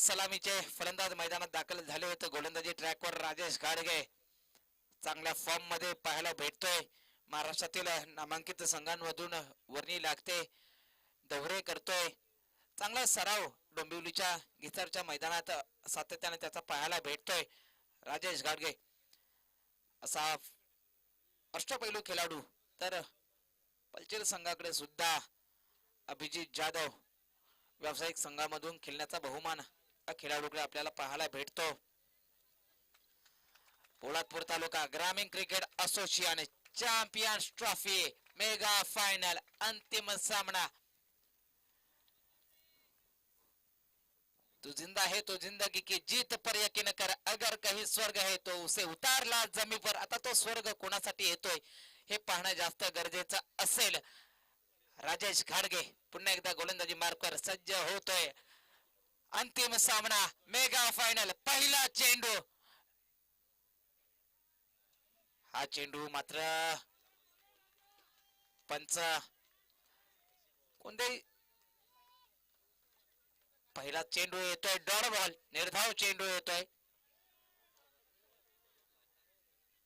सलामीचे फलंदाज मैदानात दाखल झाले होते. गोलंदाजी ट्रॅकवर राजेश घाडगे चांगल्या फॉर्म मध्ये पाहायला भेटतोय. महाराष्ट्रातील नामांकित संघांमधून वर्णी लागते, दौरे करतोय. चांगला सराव डोंबिवलीच्या गिसारच्या मैदानात सातत्याने त्याचा पाहायला भेटतोय. राजेश घाडगे असा अष्टपैलू खेळाडू. तर पलचेल संघाकडे सुद्धा अभिजित जाधव व्यावसायिक संघामधून खेळण्याचा बहुमान या खेळाडूकडे आपल्याला पाहायला भेटतो. पोलादपूर तालुका ग्रामीण cricket association champions trophy mega final अंतिम सामना. तू जिंदा है तो जिंदगी की जीत पर यकीन कर, अगर कहीं स्वर्ग है तो उसे उतारला जमी पर. आता तो स्वर्ग कोणासाठी येतोय हे पाहणं जास्त गरजेचं असेल. राजेश घाडगे पुन्हा एकदा गोलंदाजी मार्कवर सज्ज होतोय. अंतिम सामना मेगा फायनल. पहिला चेंडू. हा चेंडू मात्र पंच कोणत्याही पहिला चेंडू येतोय डॉट बॉल. निर्धाव चेंडू येतोय.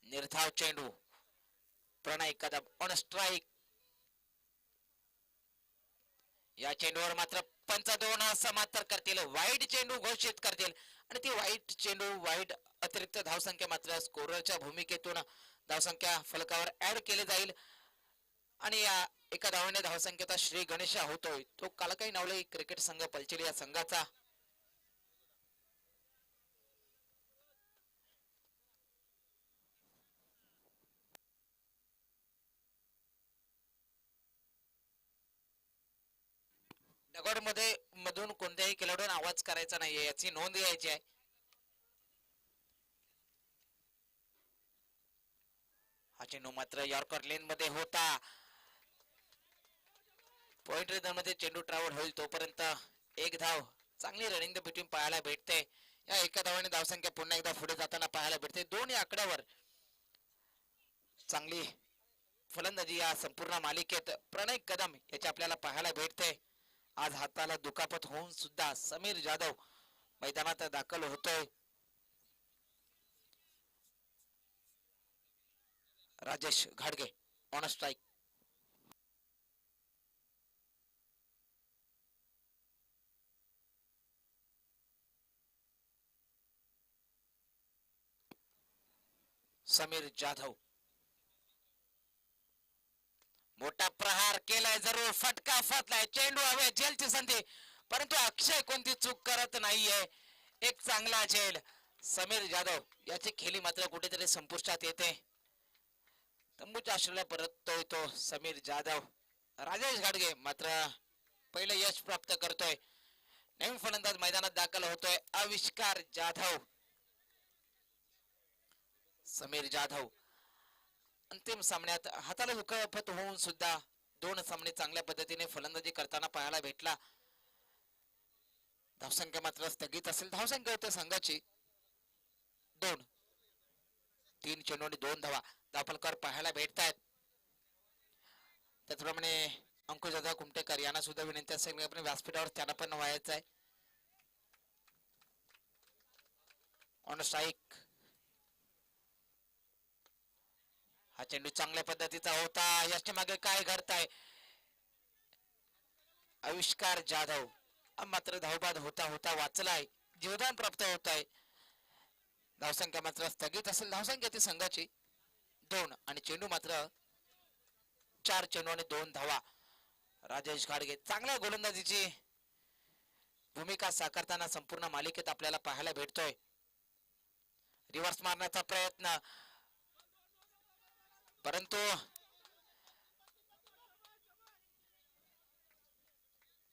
निर्धाव चेंडू. प्रणय कदम ऑन स्ट्राइक. या चेंडूवर मात्र पंच दोन समांतर करतील, वाईट चेंडू घोषित करतील आणि ती वाईट चेंडू वाईट अतिरिक्त धावसंख्या मात्र स्कोररच्या भूमिकेतून धावसंख्या फलकावर ऍड केली जाईल आणि या एका धावाने धावसंख्येचा श्री गणेश होतोय तो कालकाई नावले क्रिकेट संघ पलचेल या संघाचा. दगड मध्ये मधून कोणत्याही खेळाडूने आवाज करायचा नाहीये याची नोंद घ्यायची आहे. हा चेंडू मात्र यॉर्कर लेन मध्ये होता. पॉइंट रेडर मध्ये चेंडू ट्रॅव्हल होईल तोपर्यंत एक धाव चांगली रनिंग द बिटवीन पाहायला भेटते. या एका धावाने धावसंख्या पुन्हा एकदा पुढे जाताना पाहायला भेटते. दोन या आकड्यावर चांगली फलंदाजी या संपूर्ण मालिकेत प्रणय कदम याची आपल्याला पाहायला भेटते. आज हाताला दुखापत होऊन सुद्धा समीर जाधव मैदानात दाखल होतोय. राजेश घाडगे ऑन स्ट्राइक. समीर जाधव मोठा प्रहार केलाय, जरूर फटका फतलाय, चेंडू हवे झेलची संधी परंतु अक्षय कोणती चूक करत नाहीये. एक चांगला झेल. समीर जाधव याची खेळी मात्र कुठेतरी संपुष्टात येते. तंबूच्या आश्रयाला परततोय तो समीर जाधव. राजेश घाडगे मात्र पहिलं यश प्राप्त करतोय. नवीन फलंदाज मैदानात दाखल होतोय आविष्कार जाधव. समीर जाधव अंतिम सामन्यात हाताला दुखापत होऊन सुद्धा दोन सामने चांगल्या पद्धतीने फलंदाजी करताना पाहायला भेटला. धावसंख्या मात्र स्थगित असेल. धावसंख्या होते संघाची 2. 3 चेंडू आणि 2 धावा धावफलकावर पाहायला भेटतायत. त्याचप्रमाणे अंकुश दादा कुमटेकर यांना सुद्धा विनंती असेल आपण व्यासपीठावर त्यांना पण व्हायचं आहे. On strike. हा चेंडू चांगल्या पद्धतीचा होता. याच्या मागे काय घडताय. आविष्कार जाधव मात्र धावबाद होता होता वाचलाय. जीवदान प्राप्त होत आहे. धावसंख्या मात्र स्थगित असेल. धावसंख्या ती संघाची 2 आणि चेंडू मात्र 4 चेंडू आणि 2 धावा. राजेश घाडगे चांगल्या गोलंदाजीची भूमिका साकारताना संपूर्ण मालिकेत आपल्याला पाहायला भेटतोय. रिव्हर्स मारण्याचा प्रयत्न परंतु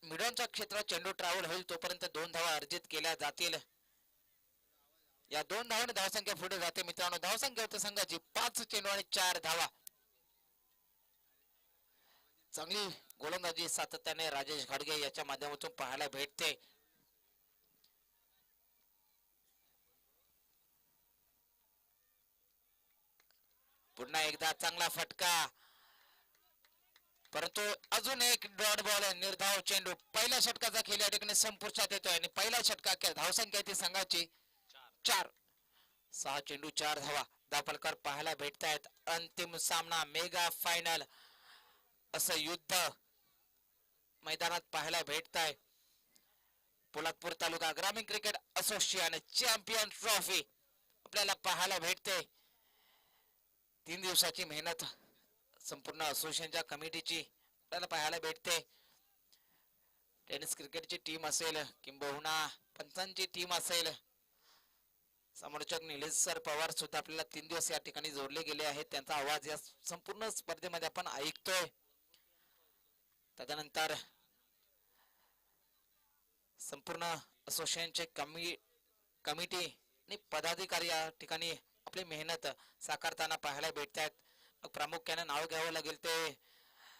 मिडॉनच्या क्षेत्रात चेंडू ट्रॅव्हल होईल तोपर्यंत 2 धावा अर्जित केल्या जातील. या 2 धावांनी धावसंख्या पुढे जाते. मित्रांनो धावसंख्या होते संघाची 5 चेंडू आणि 4 धावा. चांगली गोलंदाजी सातत्याने राजेश घाडगे याच्या माध्यमातून पाहायला भेटते. पुन्हा एकदा चांगला फटका परंतु अजून एक डॉट बॉल निर्धाव चेंडू पहिल्या षटकाचा खेळ या ठिकाणी संपुष्टात येतोय आणि पहिला षटका धावसंख्या ती संघाची 4. 6 चेंडू 4 धावा धावफलकावर पाहायला भेटतायत. अंतिम सामना मेगा फायनल असं युद्ध मैदानात पाहायला भेटताय. पोलादपूर तालुका ग्रामीण क्रिकेट असोसिएशन चॅम्पियन ट्रॉफी आपल्याला पाहायला भेटते. 3 दिवसाची मेहनत संपूर्ण असोसिएशनच्या कमिटीची आपल्याला पाहायला भेटते. टेनिस क्रिकेटची टीम असेल किंबहुना पंचांची टीम असेल, समालोचक निलेश सर पवार सुद्धा आपल्याला 3 दिवस या ठिकाणी जोडले गेले आहेत. त्यांचा आवाज या संपूर्ण स्पर्धेमध्ये आपण ऐकतोय. त्यानंतर संपूर्ण असोसिएशनचे कमिटी आणि पदाधिकारी या ठिकाणी आपली मेहनत साकारताना पाहायला भेटतात. प्रामुख्याने नाव घ्यावं लागेल ते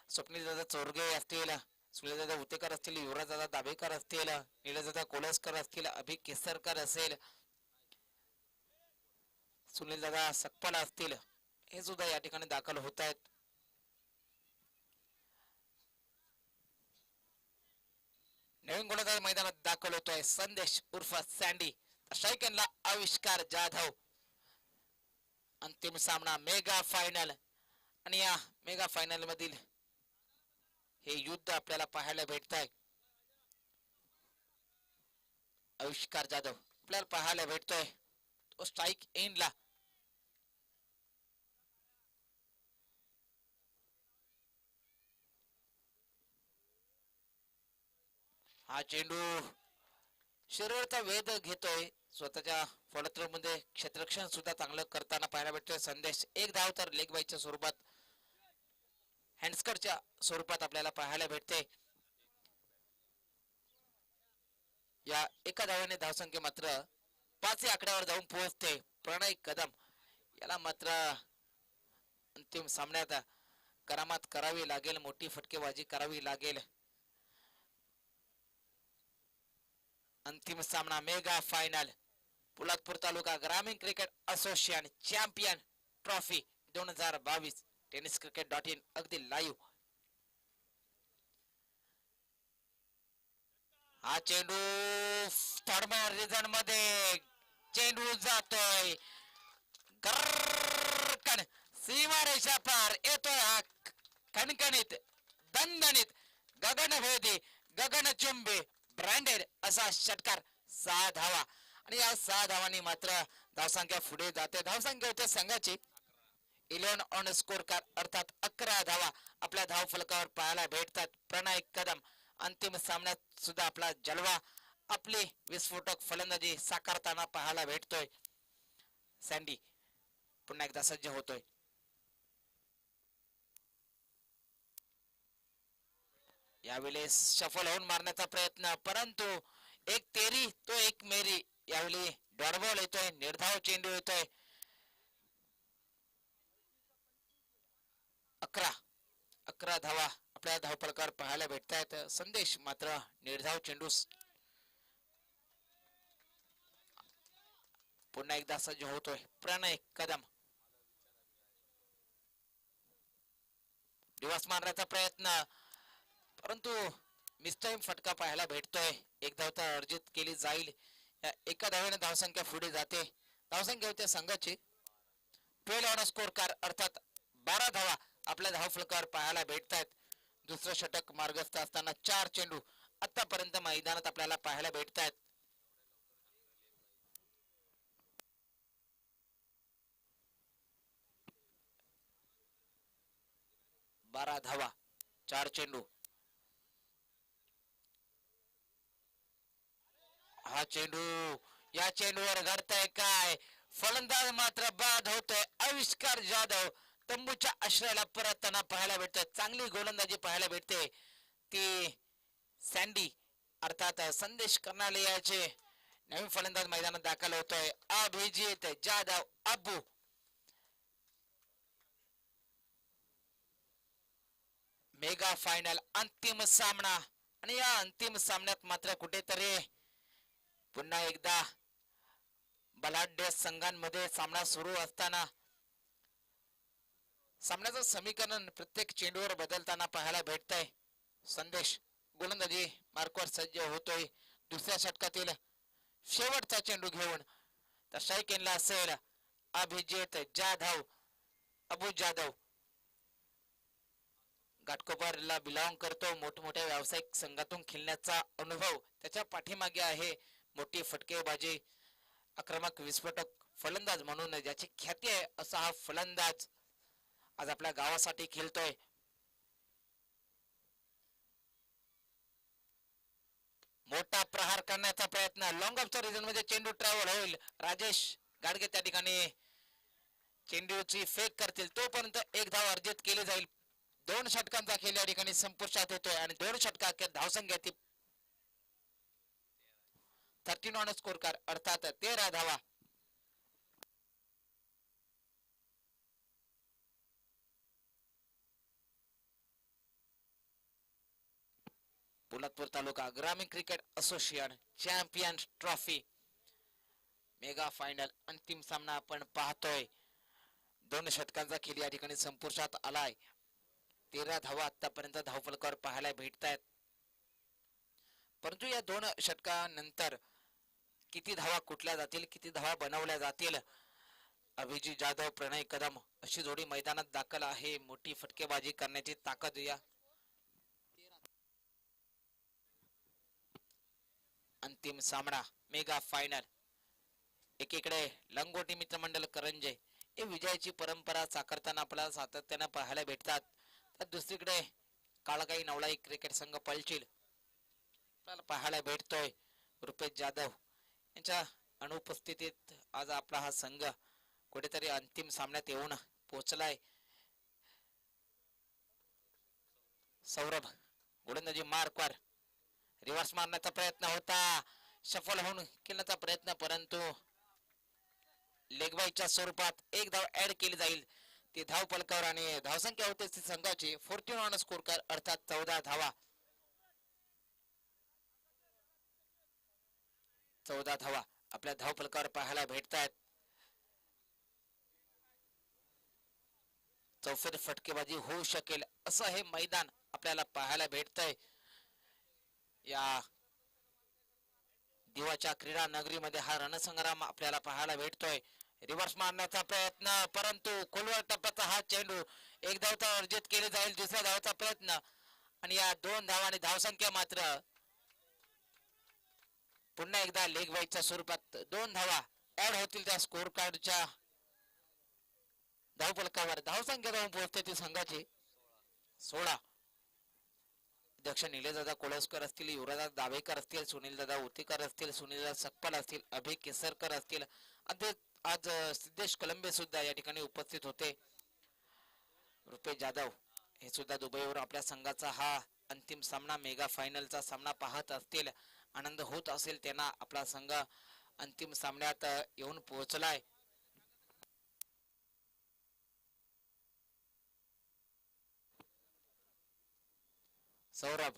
स्वप्नील दादा चोरगे असतील, सुनील दादा उतेकर असतील, युवराज दादा दाभेकर असतील, निलेश दादा कोलसकर असतील, अभि केसरकर असेल, सुनील दादा सकपाल असतील, हे सुद्धा या ठिकाणी दाखल होत आहेत. नवीन गोलंदाज मैदानात दाखल होतोय संदेश उर्फ सँडी. स्ट्रायकरला आविष्कार जाधव. अंतिम सामना मेगा फायनल आणि या मेगा फायनल मधील हे युद्ध आपल्याला पाहायला भेटत आहे. आविष्कार जाधव आपल्याला पाहायला भेटतोय तो स्ट्राइक एंडला. हा चेंडू शरीराचा वेध घेतोय. स्वतःच्या फलंदाजी मध्ये क्षेत्ररक्षण सुद्धा चांगलं करताना पाहायला भेटतोय संदेश. एक धाव तर लेग बाईच्या स्वरूपात, हँडस्कटच्या स्वरूपात आपल्याला पाहायला भेटते. या एका धावेने धावसंख्या मात्र 5 या आकड्यावर जाऊन पोहोचते. प्रणय कदम याला मात्र अंतिम सामन्यात करामात करावी लागेल, मोठी फटकेबाजी करावी लागेल. अंतिम सामना मेगा फायनल पोलादपूर तालुका ग्रामीण cricket association champion trophy 2022 tenniscricket.in अगदी लाईव्ह. हा चेंडू थर्ड रिझन मध्ये चेंडू जातोय गरकन सीमारेषा पार येतोय. हा कणकणित दणदणीत गगनभेदी गगनचुंबी ब्रँडेड असा षटकार. 6 धावा आणि या 6 धावांनी मात्र धावसंख्या पुढे जाते. धावसंख्या होते संघाची 11 ऑन स्कोर कार्ड अर्थात 11 धावा आपल्या धाव फलकावर पाहायला भेटतात. प्रणय कदम अंतिम सामन्यात सुद्धा आपला जलवा, आपली विस्फोटक फलंदाजी साकारताना पाहायला भेटतोय. सँडी पुन्हा एकदा सज्ज होतोय. यावेळी सफल होऊन मारण्याचा प्रयत्न, परंतु एक तेरी तो एक मेरी. यावेळी डॉट बॉल येतोय, निर्धाव चेंडू येतोय. 11 धावा आपल्या धावफलकावर पाहायला भेटतायत. संदेश मात्र निर्धाव चेंडू पुन्हा एकदा सज्ज होतोय. प्रणय कदम दिवस मारण्याचा प्रयत्न, परंतु मिसटाईम फटका पाहायला भेटतोय. एक धाव तर अर्जित केली जाईल. या एका धावेने धावसंख्या पुढे जाते. धावसंख्या होते संघाची 12 ऑन स्कोर कार्ड अर्थात 12 धावा आपल्या धाव फलकावर पाहायला भेटतायत. दुसरं षटक मार्गस्थ असताना 4 चेंडू आतापर्यंत मैदानात आपल्याला पाहायला भेटतायत. बारा धावा 4 चेंडू. हा चेंडू, या चेंडूवर घडतंय काय? फलंदाज मात्र बाद होतोय. आविष्कार जाधव तंबूच्या आश्रयाला परतताना पाहायला भेटतोय. चांगली गोलंदाजी पाहायला भेटते. ती सँडी अर्थात संदेश कर्णालयाचे नवीन फलंदाज मैदानात दाखल होतोय. अभिजित जाधव अब्बू. मेगा फायनल अंतिम सामना आणि या अंतिम सामन्यात मात्र कुठेतरी पुन्हा एकदा बलाढ्य संघांमध्ये सामना सुरू असताना सामन्याचं समीकरण प्रत्येक चेंडूवर बदलताना पाहायला भेटतंय. संदेश गोलंदाजी मार्कवर सज्ज होतोय दुसऱ्या षटकातील शेवटचा चेंडू घेऊन. तर स्ट्राईक असेल अभिजित जाधव, अबू जाधव. घाटकोपरला बिलॉंग करतो. मोठमोठ्या व्यावसायिक संघातून खेळण्याचा अनुभव त्याच्या पाठीमागे आहे. मोठी फटकेबाजी, आक्रमक विस्फोटक फलंदाज म्हणून ज्याची ख्याती आहे असा हा फलंदाज आज आपल्या गावासाठी खेळतोय. मोठा प्रहार करण्याचा प्रयत्न, लॉंग ऑफच्या रिजन मध्ये चेंडू ट्रॅव्हल होईल. राजेश गाडगे त्या ठिकाणी चेंडूची फेक करतील, तोपर्यंत एक धाव अर्जित केली जाईल. 2 षटकांचा खेळ या ठिकाणी संपुष्टात येतोय आणि 2 षटकात धावसंख्या ती 13 ऑन स्कोर कार अर्थात 13 धावा. पोलादपूर तालुका ग्रामीण cricket association champions trophy mega final अंतिम सामना आपण पाहतोय. 2 षटकांचा खेळ या ठिकाणी संपुष्टात आलाय. 13 धावा आतापर्यंत धावफलकावर पाहायला भेटत आहेत. परंतु या 2 षटकानंतर किती धावा कुठल्या जातील, किती धावा बनवल्या जातील. अभिजित जाधव, प्रणय कदम अशी जोडी मैदानात दाखल आहे. मोठी फटकेबाजी करण्याची ताकद या अंतिम सामना मेगा फायनल. एकीकडे लंगोटी मित्रमंडळ करंजे हे विजयाची परंपरा साकारताना आपल्याला सातत्याने पाहायला भेटतात. तर दुसरीकडे काळगाई नवलाई क्रिकेट संघ पलचील आपल्याला पाहायला भेटतोय. रुपेश जाधव यांच्या अनुपस्थितीत आज आपला हा संघ कुठेतरी अंतिम सामन्यात येऊन पोहोचलाय. सौरभ गोलंदाजी मार्कवर रिव्हर्स मारण्याचा प्रयत्न होता, सफल होऊन खेळण्याचा प्रयत्न, परंतु लेगबाईच्या स्वरूपात एक धाव ऍड केली जाईल. ती धाव फलकावर आणि धावसंख्या होते संघाची 14 ऑन स्कोर कार अर्थात 14 धावा. 14 धावा आपल्या धाव फलकावर पाहायला भेटतात. चौफेर फटकेबाजी होऊ शकेल असं हे मैदान आपल्याला पाहायला भेटतंय. या दिवाच्या क्रीडा नगरीमध्ये हा रणसंग्राम आपल्याला पाहायला भेटतोय. रिव्हर्स मारण्याचा प्रयत्न, परंतु खोलवर टप्प्याचा हा चेंडू, एक धाव तर अर्जित केली जाईल. दुसऱ्या धावाचा प्रयत्न आणि या 2 धावांनी धावसंख्या मात्र पुन्हा एकदा लेग वाईटच्या स्वरूपात 2 धावा ऍड होतील त्या स्कोर कार्डच्या धावफलकावर. धावसंख्या जाऊन पोहोचते ती संघाची 16. अध्यक्ष निलेशदादा कोळसकर असतील, युवराजदादा दावेकर असतील, सुनीलदादा उतीकर असतील, सुनीलदादा सकपाल असतील, अभय केसरकर असतील, आज सिद्धेश कलंबे सुद्धा या ठिकाणी उपस्थित होते. रुपेश जाधव हे सुद्धा दुबईवर आपल्या संघाचा हा अंतिम सामना मेगा फायनलचा सामना पाहत असतील. आनंद होत असेल त्यांना. आपला संघ अंतिम सामन्यात येऊन पोहोचलाय. सौरभ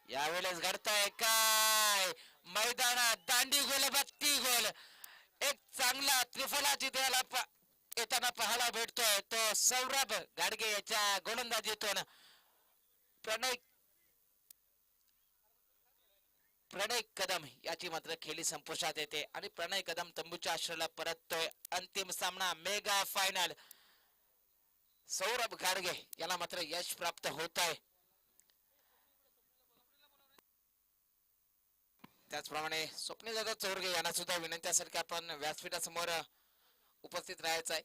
यावेळेस घडतंय काय, मैदानात दांडी गोल, बत्ती गोल, एक चांगला त्रिफलाची त्याला येताना पाहायला भेटतोय. तो सौरभ गाडगे याच्या गोलंदाजीतून प्रणय कदम याची मात्र खेळी संपुष्टात येते आणि प्रणय कदम तंबूच्या आश्रयाला परततोय. अंतिम सामना मेगा फायनल. सौरभ गाडगे याला मात्र यश प्राप्त होत आहे. त्याचप्रमाणे स्वप्नील दादा चौरगे यांना सुद्धा विनंत्यासारखे आपण व्यासपीठासमोर उपस्थित राहायचं आहे.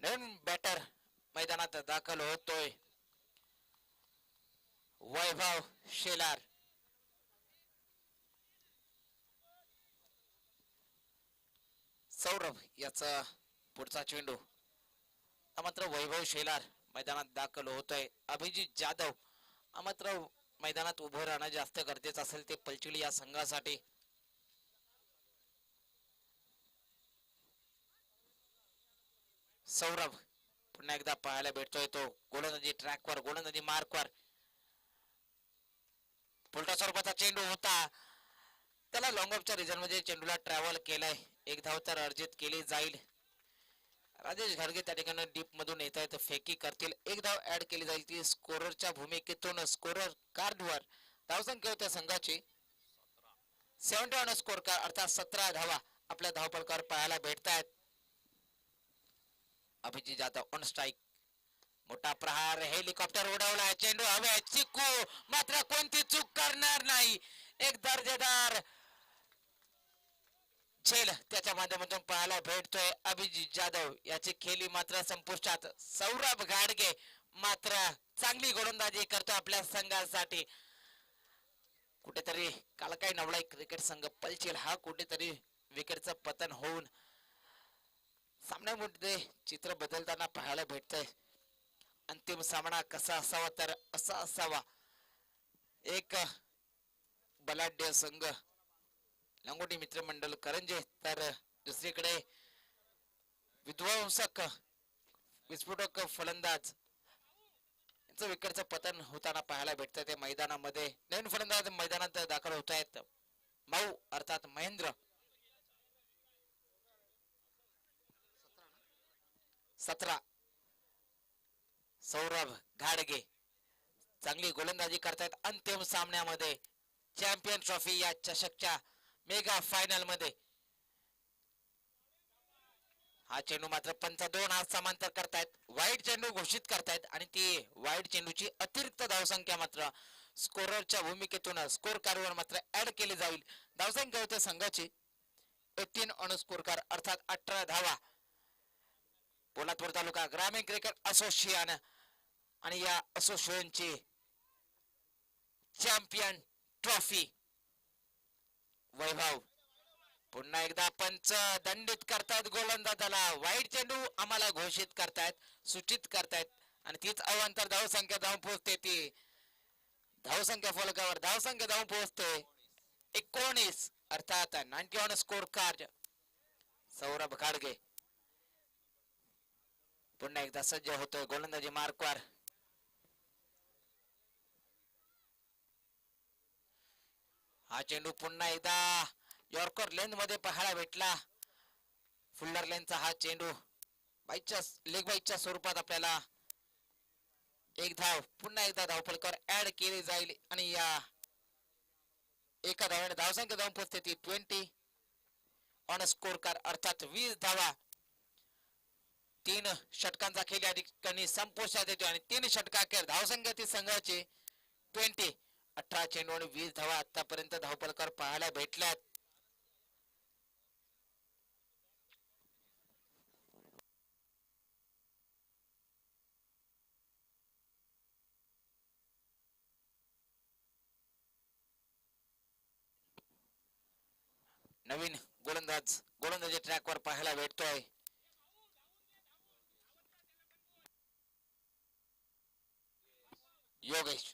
नवीन बॅटर मैदानात दाखल होतोय. वैभव शेलार. सौरभ याचा पुढचा चेंडू मात्र वैभव शेलार मैदानात दाखल होतोय. अभिजित जाधव मात्र मैदानात उभं राहणं जास्त गरजेचं असेल ते पलचिली या संघासाठी. सौरभ पुन्हा एकदा पाहायला भेटतोय तो गोलंदाजी ट्रॅकवर गोलंदाजी मार्कवर पुलटा स्वरूपाचा चेंडू होता त्याला लॉंग ऑफच्या रिझन मध्ये चेंडूला ट्रॅव्हल केलाय एक धाव तर अर्जित केली जाईल राजेश घाडगे त्या ठिकाणी डीप मधून येत आहेत फेकी करतील एक धाव ऍड केली जाईल ती स्कोररच्या भूमिकेतून स्कोरर कार्डवर धावसंख्या होत्या संघाची 71 स्कोर कार अर्थात 17 धावा आपल्या धावपलकावर पाहायला भेटतायत अभिजित जाधव ऑन स्ट्राईक मोठा प्रहार हेलिकॉप्टर उडवलाय चेंडू हवे चिक्कू मात्र कोणती चूक करणार नाही एक दर्जेदार झेल त्याच्या माध्यमातून पाहायला भेटतोय अभिजित जाधव याची खेळी मात्र संपुष्टात सौरभ घाडगे मात्र चांगली गोलंदाजी करतो आपल्या संघासाठी कुठेतरी काल काही नवलाई क्रिकेट संघ पलचेल हा कुठेतरी विकेटचं पतन होऊन सामन्यामध्ये चित्र बदलताना पाहायला भेटतंय अंतिम सामना कसा असावा तर असा असावा एक बलाढ्य संघ लंगोटी मित्रमंडळ करंजे तर दुसरीकडे विध्वंसक विस्फोटक फलंदाज यांचं विकेटचं पतन होताना पाहायला भेटतं ते मैदानामध्ये नवीन फलंदाज मैदानात दाखल होत आहेत माऊ अर्थात महेंद्र 17 सौरभ घाडगे चांगली गोलंदाजी करतायत अंतिम सामन्यामध्ये चॅम्पियन ट्रॉफी या चषकच्या मेगा फायनल मध्ये हा चेंडू मात्र पंच 2 हात समांतर करतायत वाईट चेंडू घोषित करतायत आणि ती वाईट चेंडूची अतिरिक्त धावसंख्या मात्र स्कोररच्या भूमिकेतून स्कोर कार्डवर मात्र ऍड केली जाईल धावसंख्या होते संघाची 18 ऑन स्कोर कार्ड अर्थात 18 धावा पोलादपूर तालुका ग्रामीण क्रिकेट असोसिएशन आणि या असोसिएशनची चॅम्पियन ट्रॉफी वैभव पुन्हा एकदा पंच दंडित करतायत गोलंदाजाला वाईट चेंडू आम्हाला घोषित करतायत सूचित करतायत आणि तीच अवांतर धावसंख्या धावून पोहोचते ती धावसंख्या फलकावर धावसंख्या धावून पोहोचते 19 अर्थात 91 स्कोर कार्ड सौरभ घाडगे पुन्हा एकदा सज्ज होतोय गोलंदाजी मार्कवर हा चेंडू पुन्हा एकदा यॉर्कर लेंथ मध्ये पाहायला भेटला फुल्लर लेनचा हा चेंडू बाईच्या लेग बाईच्या स्वरूपात आपल्याला एक धाव पुन्हा एकदा धावफलकावर ऍड केली जाईल आणि या एका धावाने धावसंख्या धावून पोहोचते ती 20 ऑन स्कोर कार्ड अर्थात 20 धावा 3 षटकांचा खेळ या ठिकाणी संपुष्टात येतो आणि 3 षटकाखेर धावसंख्या ती संघाची 20 18 चेंडू आणि 20 धावा आतापर्यंत धावफलकावर पाहायला भेटल्यात नवीन गोलंदाजी ट्रॅकवर पाहायला भेटतोय योगेश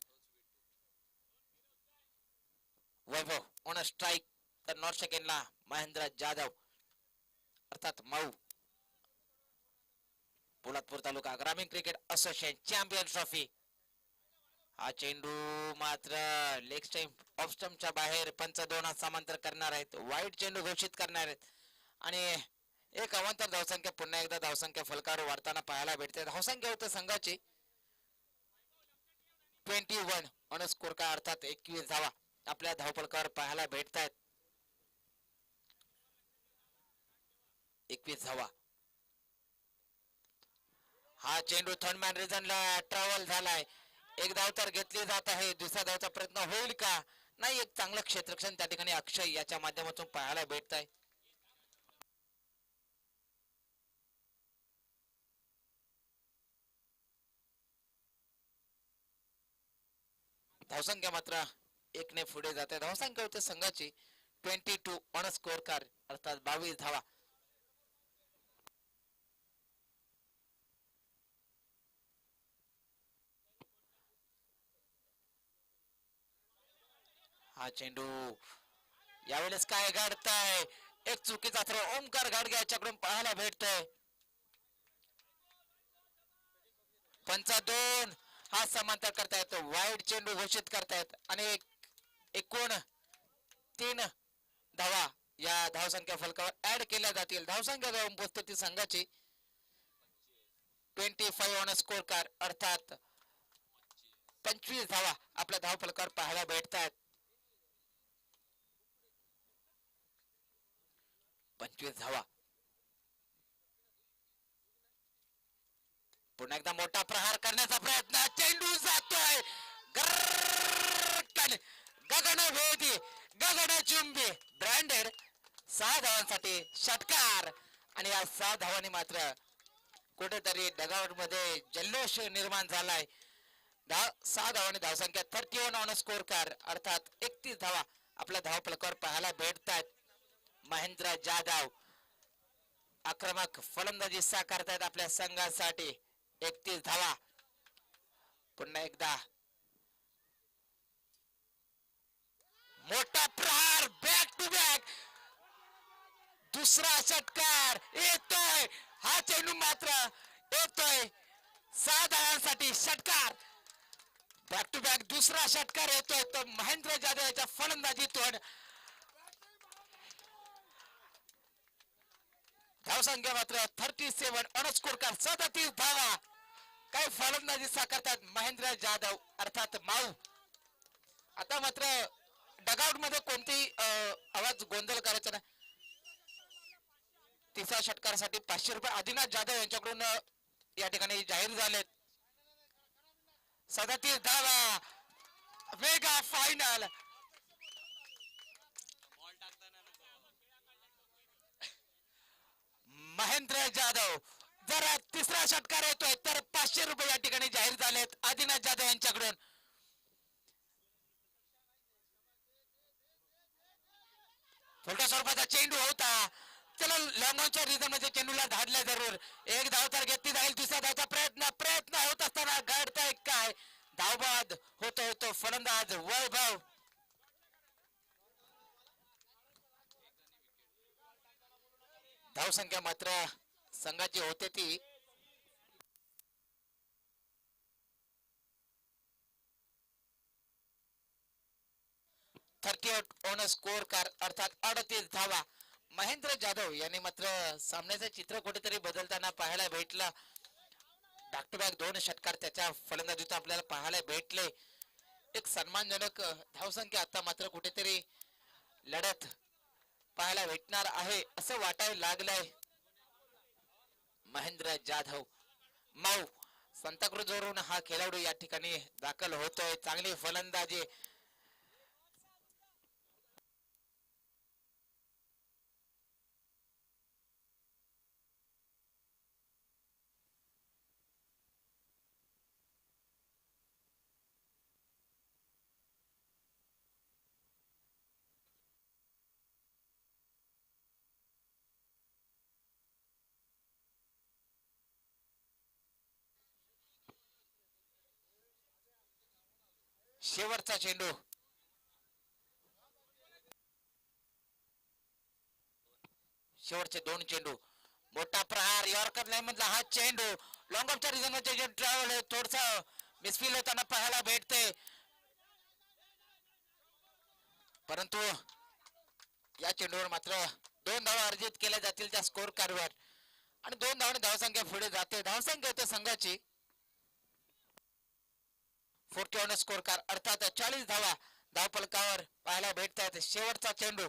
वैभव ऑन स्ट्राइक तर नॉर्थ सेकंडला महेंद्र जाधव अर्थात माऊ पोलादपूर तालुका ग्रामीण क्रिकेट असोसिएशन चॅम्पियन ट्रॉफी हा चेंडू मात्र लेग स्टंप ऑफ स्टंपच्या बाहेर पंच 2 हात समांतर करणार आहेत वाईट चेंडू घोषित करणार आहेत आणि एक अवांतर धावसंख्या पुन्हा एकदा धावसंख्या फलकावर वाढताना पाहायला भेटते धावसंख्या होते संघाची 21 ऑन स्कोर का अर्थात 21 धावा आपल्या धावफलकावर पाहायला भेटतायत 21 धावा हा चेंडू थर्डमॅन रिजनला ट्रॅव्हल झालाय एक धाव तर घेतली जात आहे दुसऱ्या धावचा प्रयत्न होईल का नाही एक चांगलं क्षेत्ररक्षण त्या ठिकाणी अक्षय याच्या माध्यमातून पाहायला भेटत आहे धावसंख्या मात्र 1 ने पुढे जाते धावसंख्या होते संघाची 22 ऑन स्कोर कार्ड अर्थात 22 धावा हा चेंडू यावेळेस काय घडताय एक चुकीचा थ्रो ओमकार घाडगे याच्याकडून पाहायला भेटतोय पंच 2 हा समांतर करतायत, वाईड चेंडू घोषित करतायत आणि एकूण 3 धावा या धावसंख्या फलकावर ऍड केल्या जातील. धावसंख्या जाऊन पोहोचते ती संघाची 25 ऑन स्कोर कार्ड अर्थात 25 धावा आपल्या धाव फलकावर पाहायला भेटतात. 25 धावा. पुन्हा एकदा मोठा प्रहार करण्याचा प्रयत्न, चेंडू जातोय गगनभेदी गगनचुंबी ब्रँडेड 6 धावांसाठी षटकार. आणि या 6 धावांनी मात्र कुठेतरी डगआउट मध्ये जल्लोष निर्माण झालाय. 6 धावांनी धावसंख्या 31 ऑन स्कोर कार्ड अर्थात 31 धावा आपल्या धाव फलकावर पाहायला भेटतात. महेंद्र जाधव आक्रमक फलंदाजी साकारतायत आपल्या संघासाठी. 31 धावा. पुन्हा एकदा मोठा प्रहार, बॅक टू बॅक दुसरा षटकार येतोय. हा चेंडू मात्र येतोय 6 धावांसाठी षटकार. बॅक टू बॅक दुसरा षटकार येतोय तो महेंद्र जाधव याच्या फलंदाजीतून. धावसंख्या मात्र 37 ऑन स्कोर कार्ड 37 धावा. काय फलंदाजी साकारतात महेंद्र जाधव अर्थात माऊ. आता मात्र डगआउट मध्ये कोणतेही आवाज गोंधळ करायचा नाही. तिसऱ्या षटकारासाठी 500 रुपये आदिनाथ जाधव यांच्याकडून या ठिकाणी जाहीर झालेत. 37 धावा मेगा फायनल. महेंद्र जाधव जरा तिसरा षटकार येतोय तर 500 रुपये या ठिकाणी जाहीर झालेत आदिनाथ जाधव यांच्याकडून. छोट्या स्वरूपाचा चेंडू होता. चला लॉंगॉनच्या रिझन मध्ये चेंडूला धाडलं जरूर. एक धाव तर घेतली जाईल. दुसऱ्या धावचा प्रयत्न होत असताना घडतंय काय, धावबाद होतोय तो फलंदाज वैभव. धावसंख्या मात्र संघाची होते ती 38 ऑन स्कोर कार्ड अर्थात 38 धावा. महेंद्र जाधव यांनी मात्र सामन्याचं चित्र कुठेतरी बदलताना पाहायला भेटलं. बॅक टू बॅक 2 षटकार त्याच्या फलंदाजीत आपल्याला पाहायला भेटले. एक सन्मानजनक धावसंख्या आता मात्र कुठेतरी लढत पाहायला भेटणार आहे असं वाटायला लागलंय. महेंद्र जाधव माऊ सांताक्रूजवरून हा खेळाडू या ठिकाणी दाखल होतोय. चांगली फलंदाजी. शेवटचा चेंडू. शेवटचे 2 चेंडू. मोठा प्रहार यॉर्कर लाईन मधला हा चेंडू लॉंग ऑफच्या रिझन मध्ये जे ट्रॅव्हल आहे थोडस मिसफील होताना पाहायला भेटते. परंतु या चेंडूवर मात्र 2 धावा अर्जित केल्या जातील त्या स्कोर कार्डवर आणि 2 धावांनी धावसंख्या पुढे जाते. धावसंख्या येते संघाची 40 ऑन स्कोर कार्ड अर्थात 40 धावा धावफलकावर पाहायला भेटतात. शेवटचा चेंडू.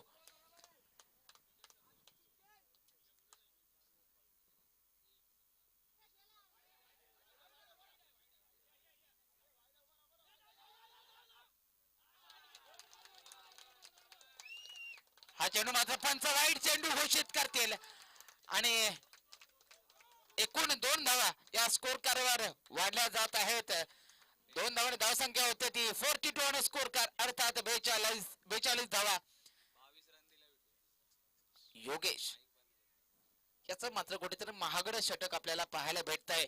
हा चेंडू मात्र पंच वाईट चेंडू घोषित करतील आणि एकूण 2 धावा या स्कोर कार्डवर वाढल्या जात आहेत. 2 धावांनी धावसंख्या होते ती 42 ऑन स्कोर कार्ड अर्थात 42 धावा. योगेश याचं मात्र कुठेतरी महागड षटक आपल्याला पाहायला भेटत आहे.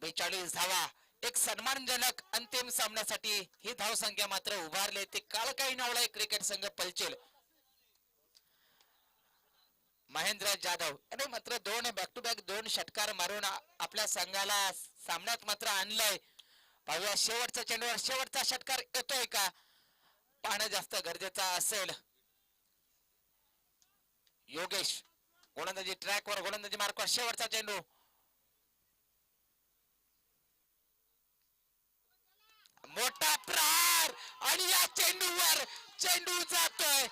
42 धावा एक सन्मानजनक अंतिम सामन्यासाठी ही धावसंख्या मात्र उभारली. ते कालकाई नावला क्रिकेट संघ पलचेल. महेंद्र जाधव आणि मात्र दोन बॅक टू बॅक दोन षटकार मारून आपल्या संघाला सामन्यात मात्र आणलंय. पाहूया शेवटचा चेंडूवर शेवटचा षटकार येतोय का, पाहणं जास्त गरजेचं असेल. योगेश गोलंदाजी ट्रॅकवर, गोलंदाजी मार्कवर, शेवटचा चेंडू मोठा प्रहार आणि या चेंडूवर चेंडू जातोय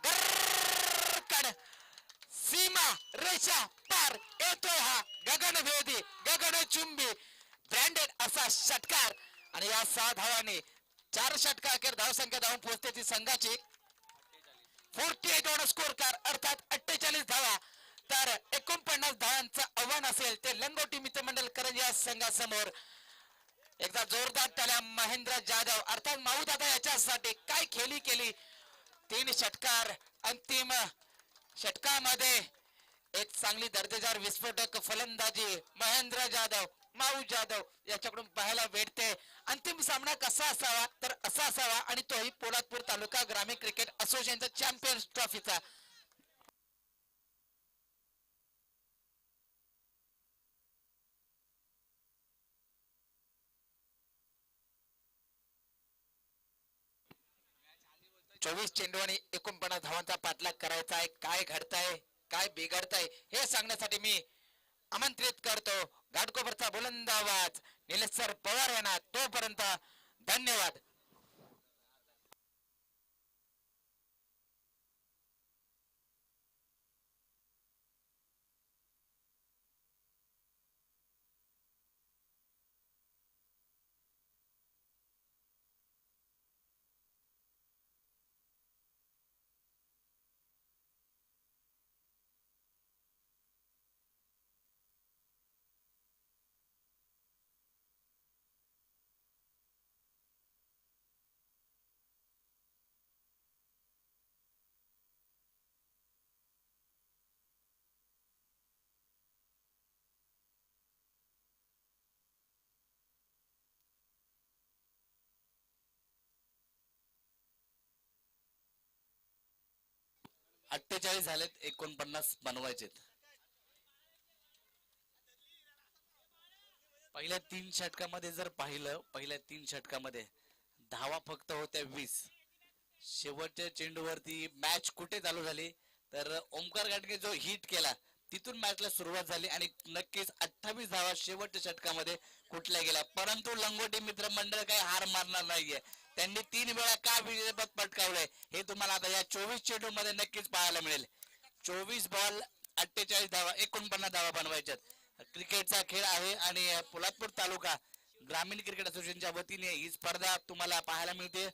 गरकन, सीमा रेषा पार येतोय हा गगनभेदी गगनचुंबी ब्रँडेड असा षटकार. आणि या 6 धावांनी 4 षटकार अखेर धावसंख्या धावून पोहोचते ती संघाची 48 ऑन स्कोर कार अर्थात 48 धावा. तर 49 धावांचं आव्हान असेल ते लंगोटी मित्रमंडळ करंजी या संघासमोर. एकदा जोरदार टाळ्या महेंद्र जाधव अर्थात माऊ दादा याच्यासाठी काय खेळी केली. 3 षटकार अंतिम षटकामध्ये एक चांगली दर्जेदार विस्फोटक फलंदाजी महेंद्र जाधव माऊ जाधव याच्याकडून पाहायला भेटते. अंतिम सामना कसा असावा तर असा असावा आणि तोही पोलादपूर तालुका ग्रामीण क्रिकेट असोसिएशनचा चॅम्पियन्स ट्रॉफीचा. चोवीस चेंडू आणि 49 धावांचा पाठलाग करायचा आहे. काय घडताय काय बिघडताय हे सांगण्यासाठी मी आमंत्रित करतो घाटकोपरचा बुलंद आवाज निलेश सर पवार यांना. तोपर्यंत धन्यवाद. अठ्ठेचाळीस झालेत, 49 बनवायचेत. पहिल्या 3 षटकामध्ये जर पाहिलं, पहिल्या 3 षटकामध्ये धावा फक्त होत्या 20. शेवटच्या चेंडूवरती मॅच कुठे चालू झाली तर ओमकार घाटगे जो हिट केला तिथून मॅचला सुरुवात झाली आणि नक्कीच 28 धावा शेवटच्या षटकामध्ये कुठल्या गेल्या. परंतु लंगोटी मित्र मंडळ काही हार मारणार नाहीये. त्यांनी 3 वेळा का विजेतेपद पटकावलंय हे तुम्हाला आता या 24 चेंडू मध्ये नक्कीच पाहायला मिळेल. 24 बॉल 48 धावा 49 धावा बनवायच्यात. क्रिकेटचा खेळ आहे आणि पोलादपूर तालुका ग्रामीण क्रिकेट असोसिएशनच्या वतीने ही स्पर्धा तुम्हाला पाहायला मिळते.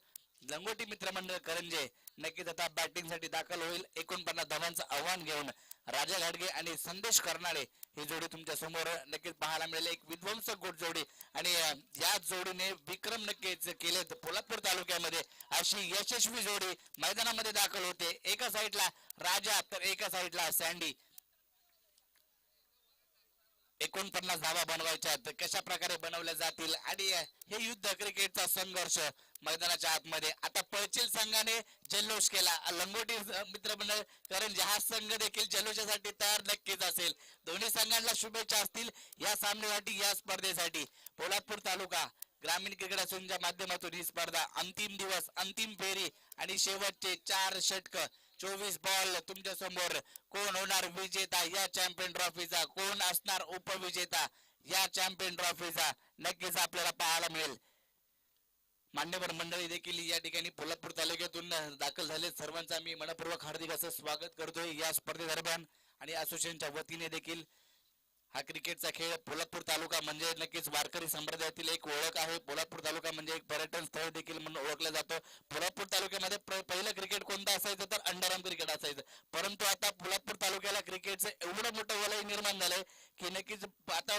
लंगोटी मित्रमंडळ करंजे नक्कीच आता बॅटिंग साठी दाखल होईल. 49 धावांचं आव्हान घेऊन राजा घाटगे आणि संदेश कर्नाळे ही जोडी तुमच्या समोर नक्कीच पाहायला मिळेल. एक विध्वंसक गोट जोडी आणि या जोडीने विक्रम नक्कीच केलेत पोलादपूर तालुक्यामध्ये. अशी यशस्वी जोडी मैदानामध्ये दाखल होते. एका साईडला राजा तर एका साईडला सँडी. 49 धावा बनवायच्यात. कशा प्रकारे बनवल्या जातील आणि हे युद्ध क्रिकेटचा संघर्ष मैदानाच्या आतमध्ये. आता पळचिल संघाने जल्लोष केला. लंगोटी मित्रमंडळ कारण हा संघ देखील जल्लोषासाठी तयार नक्कीच असेल. दोन्ही संघांना शुभेच्छा असतील या सामन्यासाठी या स्पर्धेसाठी. पोलादपूर तालुका ग्रामीण क्रिकेट असोसिएशनच्या माध्यमातून ही स्पर्धा अंतिम दिवस अंतिम फेरी आणि शेवटचे 4 षटक 24 बॉल तुमच्या समोर. कोण होणार विजेता या चॅम्पियन ट्रॉफीचा, कोण असणार उपविजेता या चॅम्पियन ट्रॉफीचा नक्कीच आपल्याला पाहायला मिळेल. मान्यवर मंडळी देखील या ठिकाणी पोलादपूर तालुक्यातून दाखल झाले. सर्वांचा मी मनपूर्वक हार्दिक असं स्वागत करतोय या स्पर्धेदरम्यान. आणि असोसिएशनच्या वतीने देखील हा क्रिकेटचा खेळ पोलादपूर तालुका म्हणजे नक्कीच वारकरी संप्रदायातील एक ओळख आहे. पोलादपूर तालुका म्हणजे एक पर्यटन स्थळ देखील म्हणून ओळखलं जातं. पोलादपूर तालुक्यामध्ये पहिलं क्रिकेट कोणतं असायचं तर अंडरआर्म क्रिकेट असायचं. परंतु आता पोलादपूर तालुक्याला क्रिकेटचं एवढं मोठं वलय निर्माण झालंय की नक्कीच आता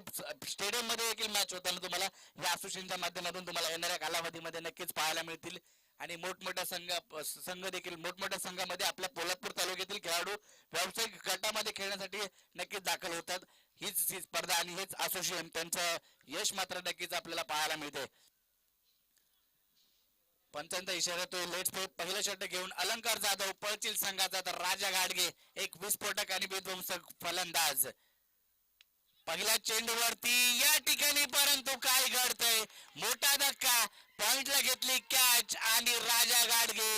स्टेडियम मध्ये देखील मॅच होताना तुम्हाला या असोसिएशनच्या माध्यमातून तुम्हाला येणाऱ्या कालावधीमध्ये नक्कीच पाहायला मिळतील. आणि मोठमोठ्या संघ देखील मोठमोठ्या संघामध्ये आपल्या पोलादपूर तालुक्यातील खेळाडू व्यावसायिक गटामध्ये खेळण्यासाठी नक्कीच दाखल होतात. हीच स्पर्धा आणि हेच असोसिएशन त्यांचं यश मात्र नक्कीच आपल्याला पाहायला मिळते. पंचांचा इशारा तो लेट पे पहिला षटक घेऊन अलंकार जाधव पळचिल संघाचा तर राजा घाडगे एक विस्फोटक आणि विध्वंसक फलंदाज पहिल्या चेंडूवरती या ठिकाणी परंतु काय घडतंय मोठा धक्का पॉइंटला घेतली कॅच आणि राजा गाडगे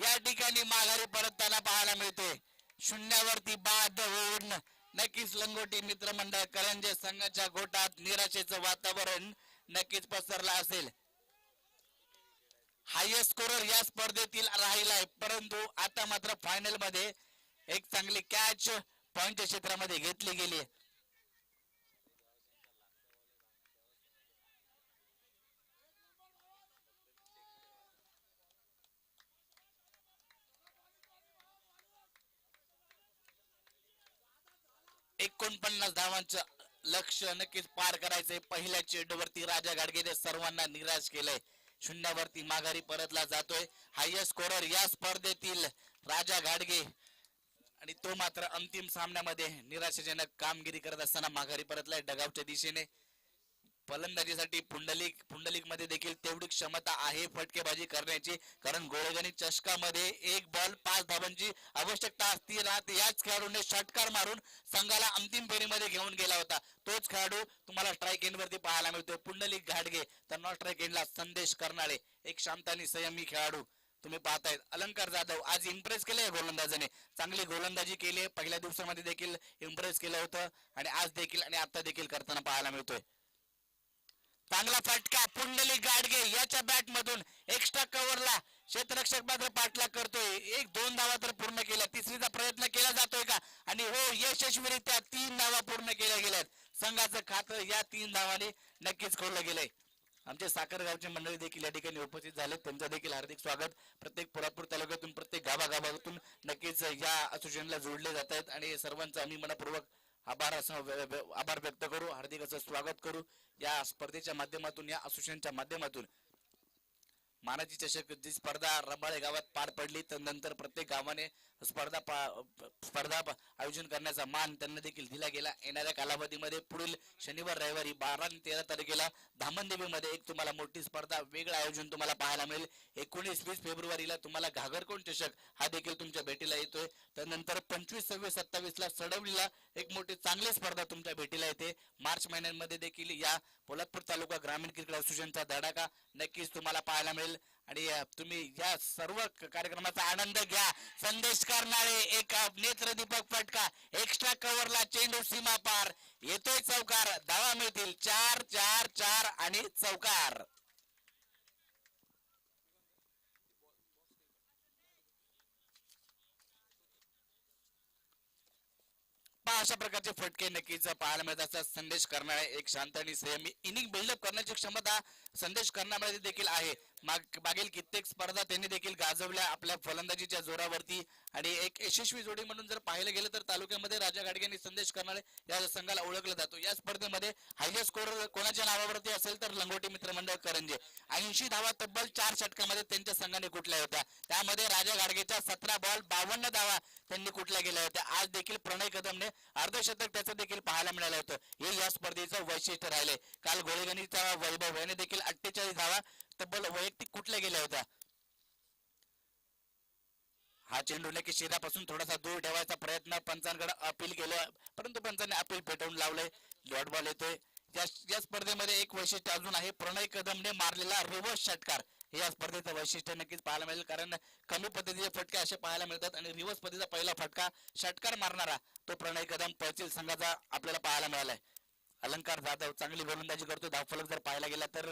या ठिकाणी माघारी परतताना पाहायला मिळतोय शून्यावरती बाद होऊन नक्कीच लंगोटी मित्रमंडळ करंजे संघाच्या गोटात निराशेचं वातावरण नक्कीच पसरलं असेल हायेस्ट स्कोरर या स्पर्धेतील राहिलाय परंतु आता मात्र फायनल मध्ये एक चांगली कॅच पॉइंट क्षेत्रामध्ये घेतली गेली एकोणपन्नास धावांचं लक्ष नक्कीच पार करायचंय पहिल्या चेंडूवरती राजा गाडगेने सर्वांना निराश केलंय शून्यावरती माघारी परतला जातोय हायेस्ट स्कोरर या स्पर्धेतील राजा घाडगे आणि तो मात्र अंतिम सामन्यामध्ये निराशाजनक कामगिरी करत असताना माघारी परतलाय डगावच्या दिशेने फलंदाजीसाठी पुंडलिक मध्ये देखील तेवढी क्षमता आहे फटकेबाजी करण्याची कारण गोळेगणित चषकामध्ये एक बॉल 5 धावांची आवश्यकता असती राहत याच खेळाडूने षटकार मारून संघाला अंतिम फेरीमध्ये घेऊन गेला होता तोच खेळाडू तुम्हाला स्ट्राईक एंड वरती पाहायला मिळतोय पुंडलिक घाडगे तर नॉन स्ट्राईक एंडला संदेश करणारे एक शांत आणि संयमी खेळाडू तुम्ही पाहतायत अलंकार जाधव आज इम्प्रेस केले गोलंदाजाने चांगली गोलंदाजी केली पहिल्या दिवसामध्ये देखील इम्प्रेस केलं होतं आणि आज देखील आणि आता देखील करताना पाहायला मिळतोय चांगला फटका पुंडलिक गाडगे याच्या बॅट मधून एक्स्ट्रा कव्हरला क्षेत्ररक्षक मात्र पाठलाग करतोय 1-2 धावा तर पूर्ण केल्या तिसरीचा प्रयत्न केला जातोय का आणि हो यशस्वीरित्या 3 धावा पूर्ण केल्या गेल्यात संघाचं खातं या 3 धावांनी नक्कीच खोललं गेलंय आमचे साखरगावचे मंडळी देखील या ठिकाणी उपस्थित झाले त्यांचं देखील हार्दिक स्वागत प्रत्येक पोलादपूर तालुक्यातून प्रत्येक गावागावातून नक्कीच या असोसिएशनला जोडले जात आहेत आणि सर्वांचं आम्ही मनपूर्वक आभार व्यक्त करू हार्दिक असं स्वागत करू या स्पर्धेच्या माध्यमातून या असोसिएशनच्या माध्यमातून मानाची चषक जी स्पर्धा रबाळे गावात पार पडली तर नंतर प्रत्येक गावाने स्पर्धा आयोजन करण्याचा मान त्यांना देखील दिला गेला येणाऱ्या कालावधीमध्ये पुढील शनिवार रविवारी 12 आणि 13 तारखेला धामणदेवीमध्ये एक तुम्हाला मोठी स्पर्धा वेगळं आयोजन तुम्हाला पाहायला मिळेल 19-20 फेब्रुवारीला तुम्हाला घागरकोंड चषक हा देखील तुमच्या भेटीला येतोय त्यानंतर 25, 26, 27 ला सडवलीला एक मोठी चांगली स्पर्धा तुमच्या भेटीला येते मार्च महिन्यांमध्ये देखील या पोलादपूर तालुका ग्रामीण क्रिकेट असोसिएशनचा धडाका नक्कीच तुम्हाला पाहायला मिळेल आणि तुम्ही या सर्व कार्यक्रमाचा आनंद घ्या संदेश करणारे एक नेत्रदीपक फटका एक्स्ट्रा कव्हरला चेंडू सीमा पार येतोय चौकार धावा मिळतील 4-4-4 आणि चौकार अशा प्रकारचे फटके नक्कीच पाहायला मिळत असतात संदेश करणारे एक शांत आणि संयमी इनिंग बिल्डअप करण्याची क्षमता संदेश करण्यामध्ये देखील आहे मागील कित्येक स्पर्धा त्यांनी देखील गाजवल्या आपल्या फलंदाजीच्या जोरावरती आणि एक यशस्वी जोडी म्हणून जर पाहिलं गेलं तर तालुक्यामध्ये राजा गाडगे आणि संदेश करणारे या संघाला ओळखलं जातो या स्पर्धेमध्ये हायेस्ट स्कोर कोणाच्या नावावरती असेल तर लंगोटी मित्रमंडळ करंजे 80 धावा तब्बल 4 षटकामध्ये त्यांच्या संघाने कुठल्या होत्या त्यामध्ये राजा गाडगेच्या 17 बॉल 52 धावा त्यांनी कुठल्या गेल्या होत्या आज देखील प्रणय कदमने अर्धशतक त्याचं देखील पाहायला मिळालं होतं हे या स्पर्धेचं वैशिष्ट्य राहिले काल गोळेगणीचा वैभव याने देखील 48 धावा तब्बल वैयक्तिक कुठल्या गेल्या होत्या हा चेंडू नक्की शिरापासून थोडासा दूर ठेवायचा प्रयत्न पंचांकडे अपील केलं परंतु पंचांनी अपील पेटवून लावलंय डॉट बॉल येतोय या स्पर्धेमध्ये एक वैशिष्ट्य अजून आहे प्रणय कदमने मारलेला रिव्हर्स षटकार हे या स्पर्धेचं वैशिष्ट्य नक्कीच पाहायला मिळेल कारण कमी पद्धतीचे फटके असे पाहायला मिळतात आणि रिव्हर्स पद्धतीचा पहिला फटका षटकार मारणारा तो प्रणय कदम पळचिल संघाचा आपल्याला पाहायला मिळालाय अलंकार जाधव चांगली गोलंदाजी करतो धावफलक जर पाहायला गेला तर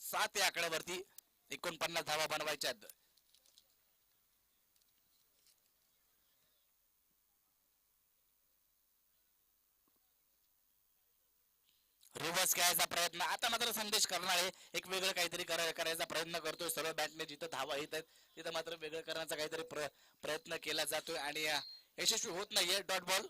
7 या आकड्यावरती 49 धावा बनवायच्या रिव्हर्स खेळायचा प्रयत्न आता मात्र संदेश करणारे एक वेगळं काहीतरी करायचा प्रयत्न करतोय सर्व बॅटने जिथं धावा येत आहेत तिथं मात्र वेगळं करण्याचा काहीतरी प्रयत्न केला जातोय आणि यशस्वी होत नाहीये डॉट बॉल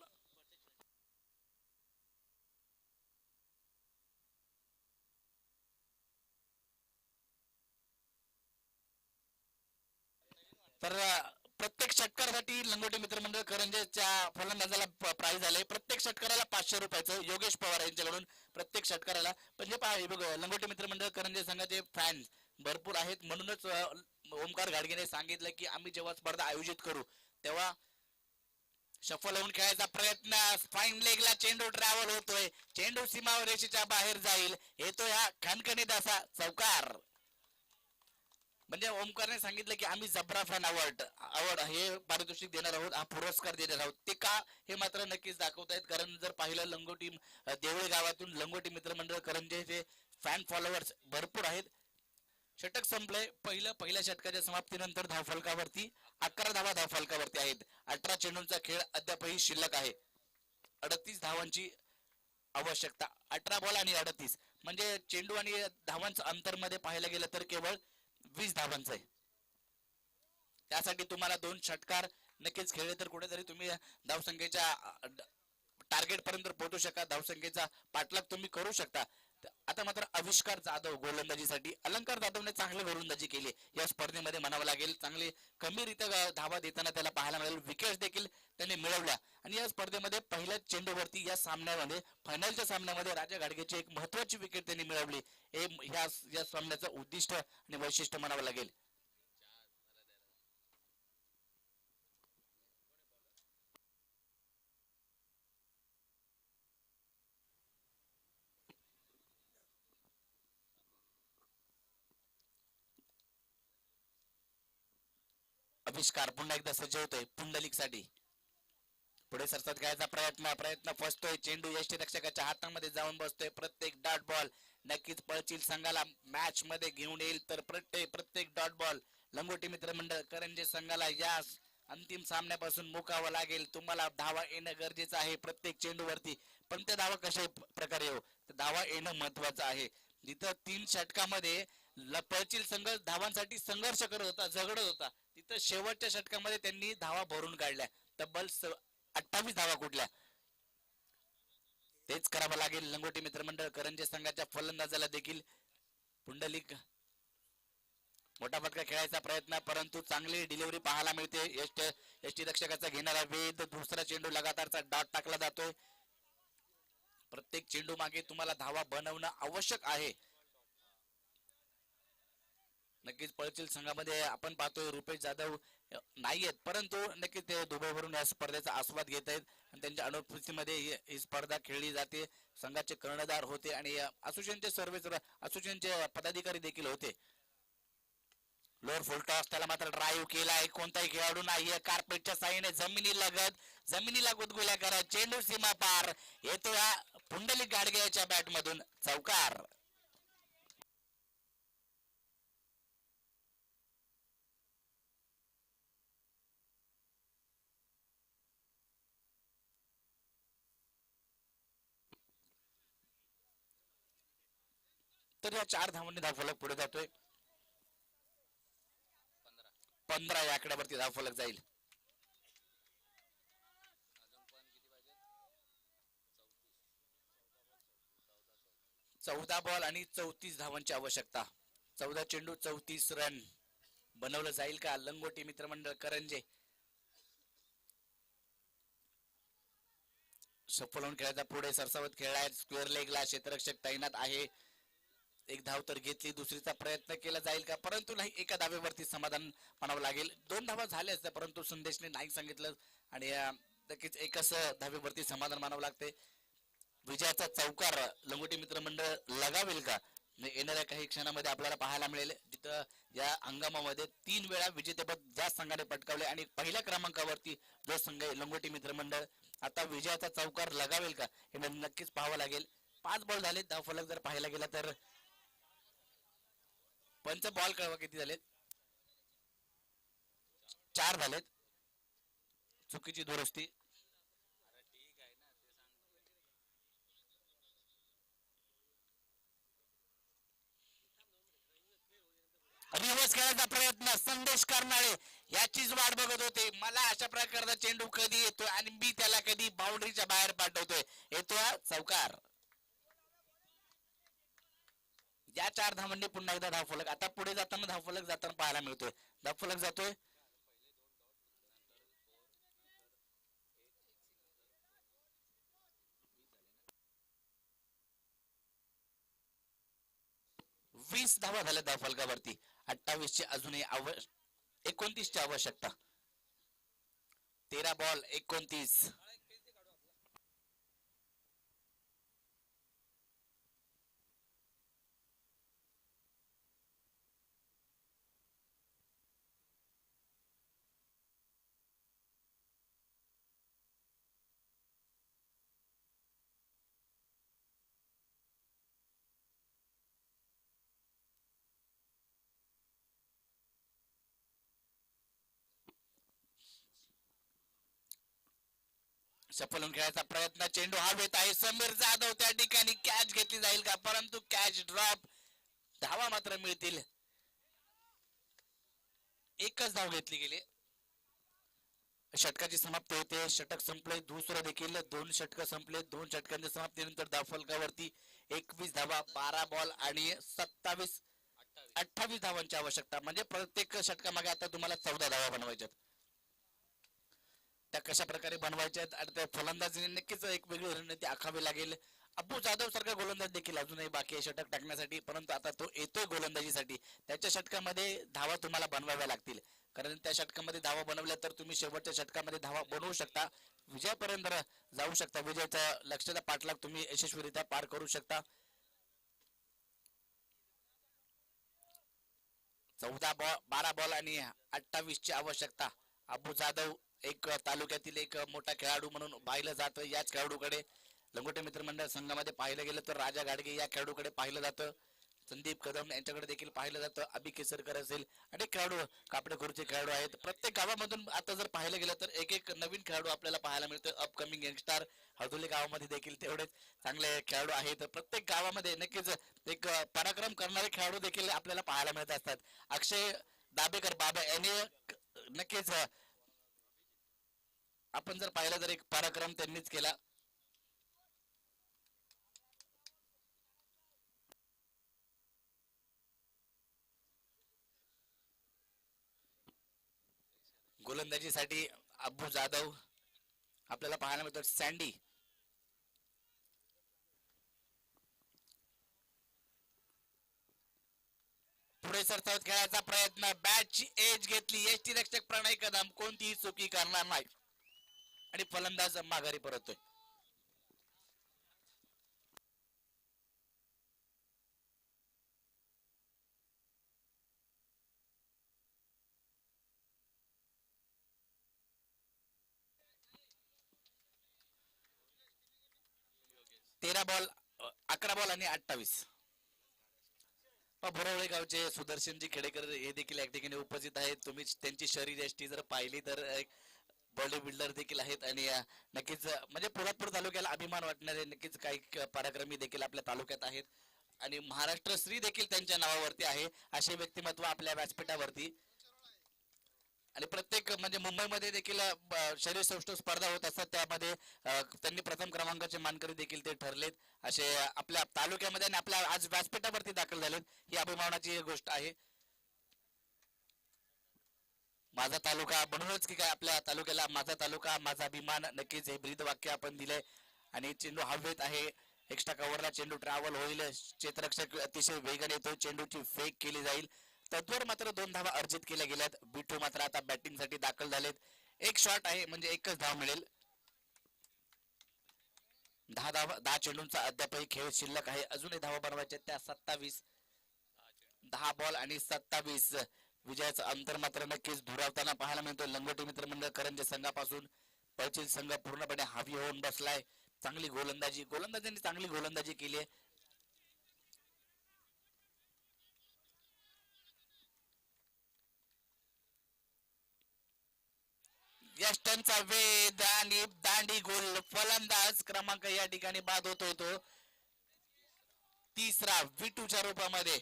तर प्रत्येक षटकारासाठी लंगोटी मित्रमंडळ करंजेच्या फलंदाजाला प्राइज आले प्रत्येक षटकाराला 500 रुपयाचं योगेश पवार यांच्याकडून प्रत्येक षटकाराला म्हणजे लंगोटी मित्रमंडळ करंजे संघाचे फॅन भरपूर आहेत. म्हणूनच ओमकार घाडगेने सांगितलं की आम्ही जेव्हा स्पर्धा आयोजित करू तेव्हा सफल होऊन खेळायचा प्रयत्न. फाईन लेगला चेंडू ट्रॅव्हल होतोय, चेंडू सीमा रेषेच्या बाहेर जाईल, येतोय हा खणखणीत असा चौकार. म्हणजे ओमकारने सांगितलं की आम्ही जबरा फॅन अवॉर्ड हे पारितोषिक देणार आहोत, हा पुरस्कार देणार आहोत. ते का हे मात्र नक्कीच दाखवतायत. कारण जर पाहिलं लंगोटी देवळे गावातून लंगोटी मित्रमंडळ करंजेचे फॅन फॉलोअर्स भरपूर आहेत. षटक संपलंय. पहिल्या षटकाच्या समाप्तीनंतर धावफलकावरती 11 धावा धावफलकावरती आहेत. 18 चेंडूंचा खेळ अद्यापही शिल्लक आहे. 38 धावांची आवश्यकता. 18 बॉल आणि 38 म्हणजे चेंडू आणि धावांचं अंतर मध्ये पाहायला गेलं तर केवळ 20 धावांचं आहे. त्यासाठी तुम्हाला 2 षटकार नक्कीच खेळले तर कुठेतरी तुम्ही धावसंख्येच्या टार्गेट पर्यंत पोहोचू शकता, धावसंख्येचा पाठलाग तुम्ही करू शकता. आता मात्र आविष्कार जाधव गोलंदाजीसाठी. अलंकार जाधवने चांगली गोलंदाजी केली या स्पर्धेमध्ये म्हणावं लागेल. चांगली कमीरित्या धावा देताना त्याला पाहायला मिळेल. विकेट देखील त्याने मिळवल्या आणि या स्पर्धेमध्ये पहिल्याच चेंडूवरती या सामन्यामध्ये फायनलच्या सामन्यामध्ये राजा घाडगेची एक महत्वाची विकेट त्यांनी मिळवली. हे या सामन्याचं उद्दिष्ट आणि वैशिष्ट्य म्हणावं लागेल. आविष्कार पुन्हा एकदा सज्ज होतोय पुंडलिक साठी. पुढे सरसात खेळायचा प्रयत्न फसतोय. चेंडू यष्टीरक्षकाच्या हातामध्ये जाऊन बसतोय. प्रत्येक डॉट बॉल नक्कीच पळचील संघाला मॅच मध्ये घेऊन येईल. तर प्रत्येक डॉट बॉल लंगोटी मित्रमंडळ करंजे संघाला या अंतिम सामन्यापासून मुकावं लागेल. तुम्हाला धावा येणं गरजेचं आहे प्रत्येक चेंडूवरती. पण त्या धावा कशा प्रकारे हो, धावा येणं महत्वाचं आहे. जिथं 3 षटकामध्ये पळचील संघ धावांसाठी संघर्ष करत होता, झगडत होता, तिथं शेवटच्या षटकामध्ये त्यांनी धावा भरून काढल्या. तब्बल 28 धावा कुठल्या. तेच करावं लागेल लंगोटी मित्रमंडळ करंजे संघाच्या फलंदाजाला देखील. पुंडलिक मोठा फटका खेळायचा प्रयत्न, परंतु चांगली डिलिव्हरी पाहायला मिळते. यष्टी रक्षकाचा घेणारा वेद. दुसरा चेंडू लगातारचा डॉट टाकला जातोय. प्रत्येक चेंडू मागे तुम्हाला धावा बनवणं आवश्यक आहे. नक्कीच पळचील संघामध्ये आपण पाहतोय रुपेश जाधव नाहीयेत, परंतु नक्कीच ते दुबईवरून या स्पर्धेचा आस्वाद घेत आहेत आणि त्यांच्या अनुपस्थितीमध्ये ही स्पर्धा खेळली जाते. संघाचे कर्णधार होते आणि असोसिएशनचे पदाधिकारी देखील होते. लोअर फुल टॉस, त्याला मात्र ड्राईव्ह केलाय. कोणताही खेळाडू नाहीये. कार्पेटच्या साईने जमिनीला गुदगुल्या करत चेंडू सीमा पार येतो या पुंडलिक गाडगे बॅट मधून चौकार. तर या 4 धावांनी धावफलक पुढे जातोय. 15 या आकड्यावरती धावफलक जाईल. 14 बॉल आणि 34 धावांची आवश्यकता. 14 चेंडू 34 रन बनवलं जाईल का लंगोटी मित्रमंडळ करंजे. सफल होऊन खेळायचा पुढे सरसावत खेळलाय. स्क्वेअर लेगला क्षेत्ररक्षक तैनात आहे. एक धाव तर घेतली, दुसरीचा प्रयत्न केला जाईल का, परंतु नाही. एका धावेवरती समाधान मानावं लागेल. 2 धावा झाल्या असत्या, परंतु संदेशने नाही सांगितलं आणि नक्कीच एकच धावेवरती समाधान मानावं लागते. विजयाचा चौकार लंगोटी मित्रमंडळ लगावेल का येणाऱ्या काही क्षणामध्ये आपल्याला पाहायला मिळेल. जिथं या हंगामामध्ये 3 वेळा विजेतेपद ज्या संघाने पटकावले आणि पहिल्या क्रमांकावरती जो संघ आहे लंगोटी मित्रमंडळ, आता विजयाचा चौकार लगावेल का हे नक्कीच पाहावं लागेल. 5 बॉल झाले. धावफलक जर पाहायला गेला तर पंच बॉल कळवा किती झालेत. 4 झालेत. चुकीची दुरुस्ती. रिव्हर्स खेळायचा प्रयत्न. संदेश करणारे याचीच वाट बघत होते. मला अशा प्रकारचा चेंडू कधी येतोय आणि मी त्याला कधी बाउंड्रीच्या बाहेर पाठवतोय. येतो चौकार. या 4 धावांनी पुन्हा एकदा धावफलक. आता पुढे जाताना धावफलक जाताना पाहायला मिळतोय. धावफलक जातोय. 20 धावा झाल्या धाव फलकावरती. 28 ची अजूनही 29 ची आवश्यकता. 13 बॉल 29. सफल खेळायचा प्रयत्न, चेंडू हवेत आहे. समीर जाधव त्या ठिकाणी कॅच घेतली जाईल का, परंतु कॅच ड्रॉप. धावा मात्र मिळतील. एकच धाव घेतली गेली. षटकाची समाप्ती होते. षटक संपले. दुसरं देखील 2 षटक संपले. 2 षटकांच्या समाप्तीनंतर धावफलकावरती 21 धावा, 12 बॉल आणि 28 धावांची आवश्यकता. म्हणजे प्रत्येक षटकामागे आता तुम्हाला 14 धावा बनवायच्यात. त्या कशा प्रकारे बनवायच्या आहेत आणि त्या फलंदाजीने नक्कीच एक वेगळी रणनीती आखावी लागेल. अब्बू जाधव सारखा गोलंदाज देखील अजूनही बाकी आहे षटक टाकण्यासाठी, परंतु आता तो येतोय गोलंदाजीसाठी. त्याच्या षटकामध्ये धावा तुम्हाला बनवाव्या लागतील, कारण त्या षटकामध्ये धावा बनवल्या तर तुम्ही शेवटच्या षटकामध्ये धावा बनवू शकता, विजयापर्यंत जाऊ शकता. विजयाच्या लक्ष्याचा पाठलाग तुम्ही यशस्वीरित्या पार करू शकता. 12 बॉल आणि 28 ची आवश्यकता. अब्बू जाधव एक तालुक्यातील एक मोठा खेळाडू म्हणून पाहिलं जातं. याच खेळाडूकडे लंगोटे मित्रमंडळ संघामध्ये पाहिलं गेलं तर राजा गाडगे या खेळाडूकडे पाहिलं जातं. संदीप कदम यांच्याकडे देखील पाहिलं जातं. अभि केसरकर असेल, अनेक खेळाडू कापडेखोरचे खेळाडू आहेत. प्रत्येक गावामधून आता जर पाहिलं गेलं तर एक एक नवीन खेळाडू आपल्याला पाहायला मिळतो. अपकमिंग यंगस्टार हदोली गावामध्ये देखील तेवढेच चांगले खेळाडू आहेत. प्रत्येक गावामध्ये नक्कीच एक पराक्रम करणारे खेळाडू देखील आपल्याला पाहायला मिळत असतात. अक्षय दाबेकर बाबा यांनी नक्कीच आपण जर पाहिलं तर एक पराक्रम त्यांनीच केला. गोलंदाजीसाठी अब्बू जाधव आपल्याला पाहायला मिळतो. सँडी पुढे सरसावत खेळायचा प्रयत्न, बॅटची एज घेतली. यष्टी रक्षक प्रणय कदम कोणतीही चुकी करणार नाही आणि फलंदाज माघारी परततोय. तेरा बॉल 11 बॉल आणि 28. भोरवळे गावचे सुदर्शनजी खेडेकर हे देखील या ठिकाणी उपस्थित आहेत. तुम्ही त्यांची शरीर यष्टी जर पाहिली तर बॉडी बिल्डर देखील आहेत आणि नक्कीच म्हणजे पोलादपूर तालुक्याला अभिमान वाटणारे नक्कीच काही पराक्रमी देखील आपल्या तालुक्यात आहेत आणि महाराष्ट्र श्री देखील त्यांच्या नावावरती आहे. असे व्यक्तिमत्व आपल्या व्यासपीठावरती आणि प्रत्येक म्हणजे मुंबईमध्ये देखील शरीर सौष्ठव स्पर्धा होत असतात, त्यामध्ये त्यांनी प्रथम क्रमांकाचे मानकरी देखील ते ठरलेत. असे आपल्या तालुक्यामध्ये आणि आपल्या आज व्यासपीठावरती दाखल झालेत. ही अभिमानाची गोष्ट आहे. माझा तालुका म्हणूनच की काय आपल्या तालुक्याला माझा तालुका माझा अभिमान, नक्कीच हे ब्रीद वाक्य आपण दिले. आणि चेंडू हवेत आहे. एक्स्ट्रा कव्हरला चेंडू ट्रॅव्हल होईल. क्षेत्ररक्षक अतिशय वेगाने येतो. चेंडूची फेक केली जाईल. तत्वर मात्र 2 धावा अर्जित केल्या गेल्यात. बिटू मात्र आता बॅटिंग साठी दाखल झालेत. एक शॉट आहे म्हणजे एकच धाव मिळेल. 10 चेंडूंचा अद्यापही खेळ शिल्लक आहे. अजूनही धावा बनवायच्या त्या 27. 10 बॉल आणि 27. विजयाचं अंतर मात्र नक्कीच दुरावताना पाहायला मिळतो. लंगोटी मित्रमंडळ करंजे संघापासून पळचील संघ पूर्णपणे हावी होऊन बसलाय. चांगली गोलंदाजांनी चांगली गोलंदाजी केली आहे. यष्टनचा वेद आणि दांडी गोल. फलंदाज क्रमांक या ठिकाणी बाद होतोय तो तिसरा विटूच्या रूपामध्ये.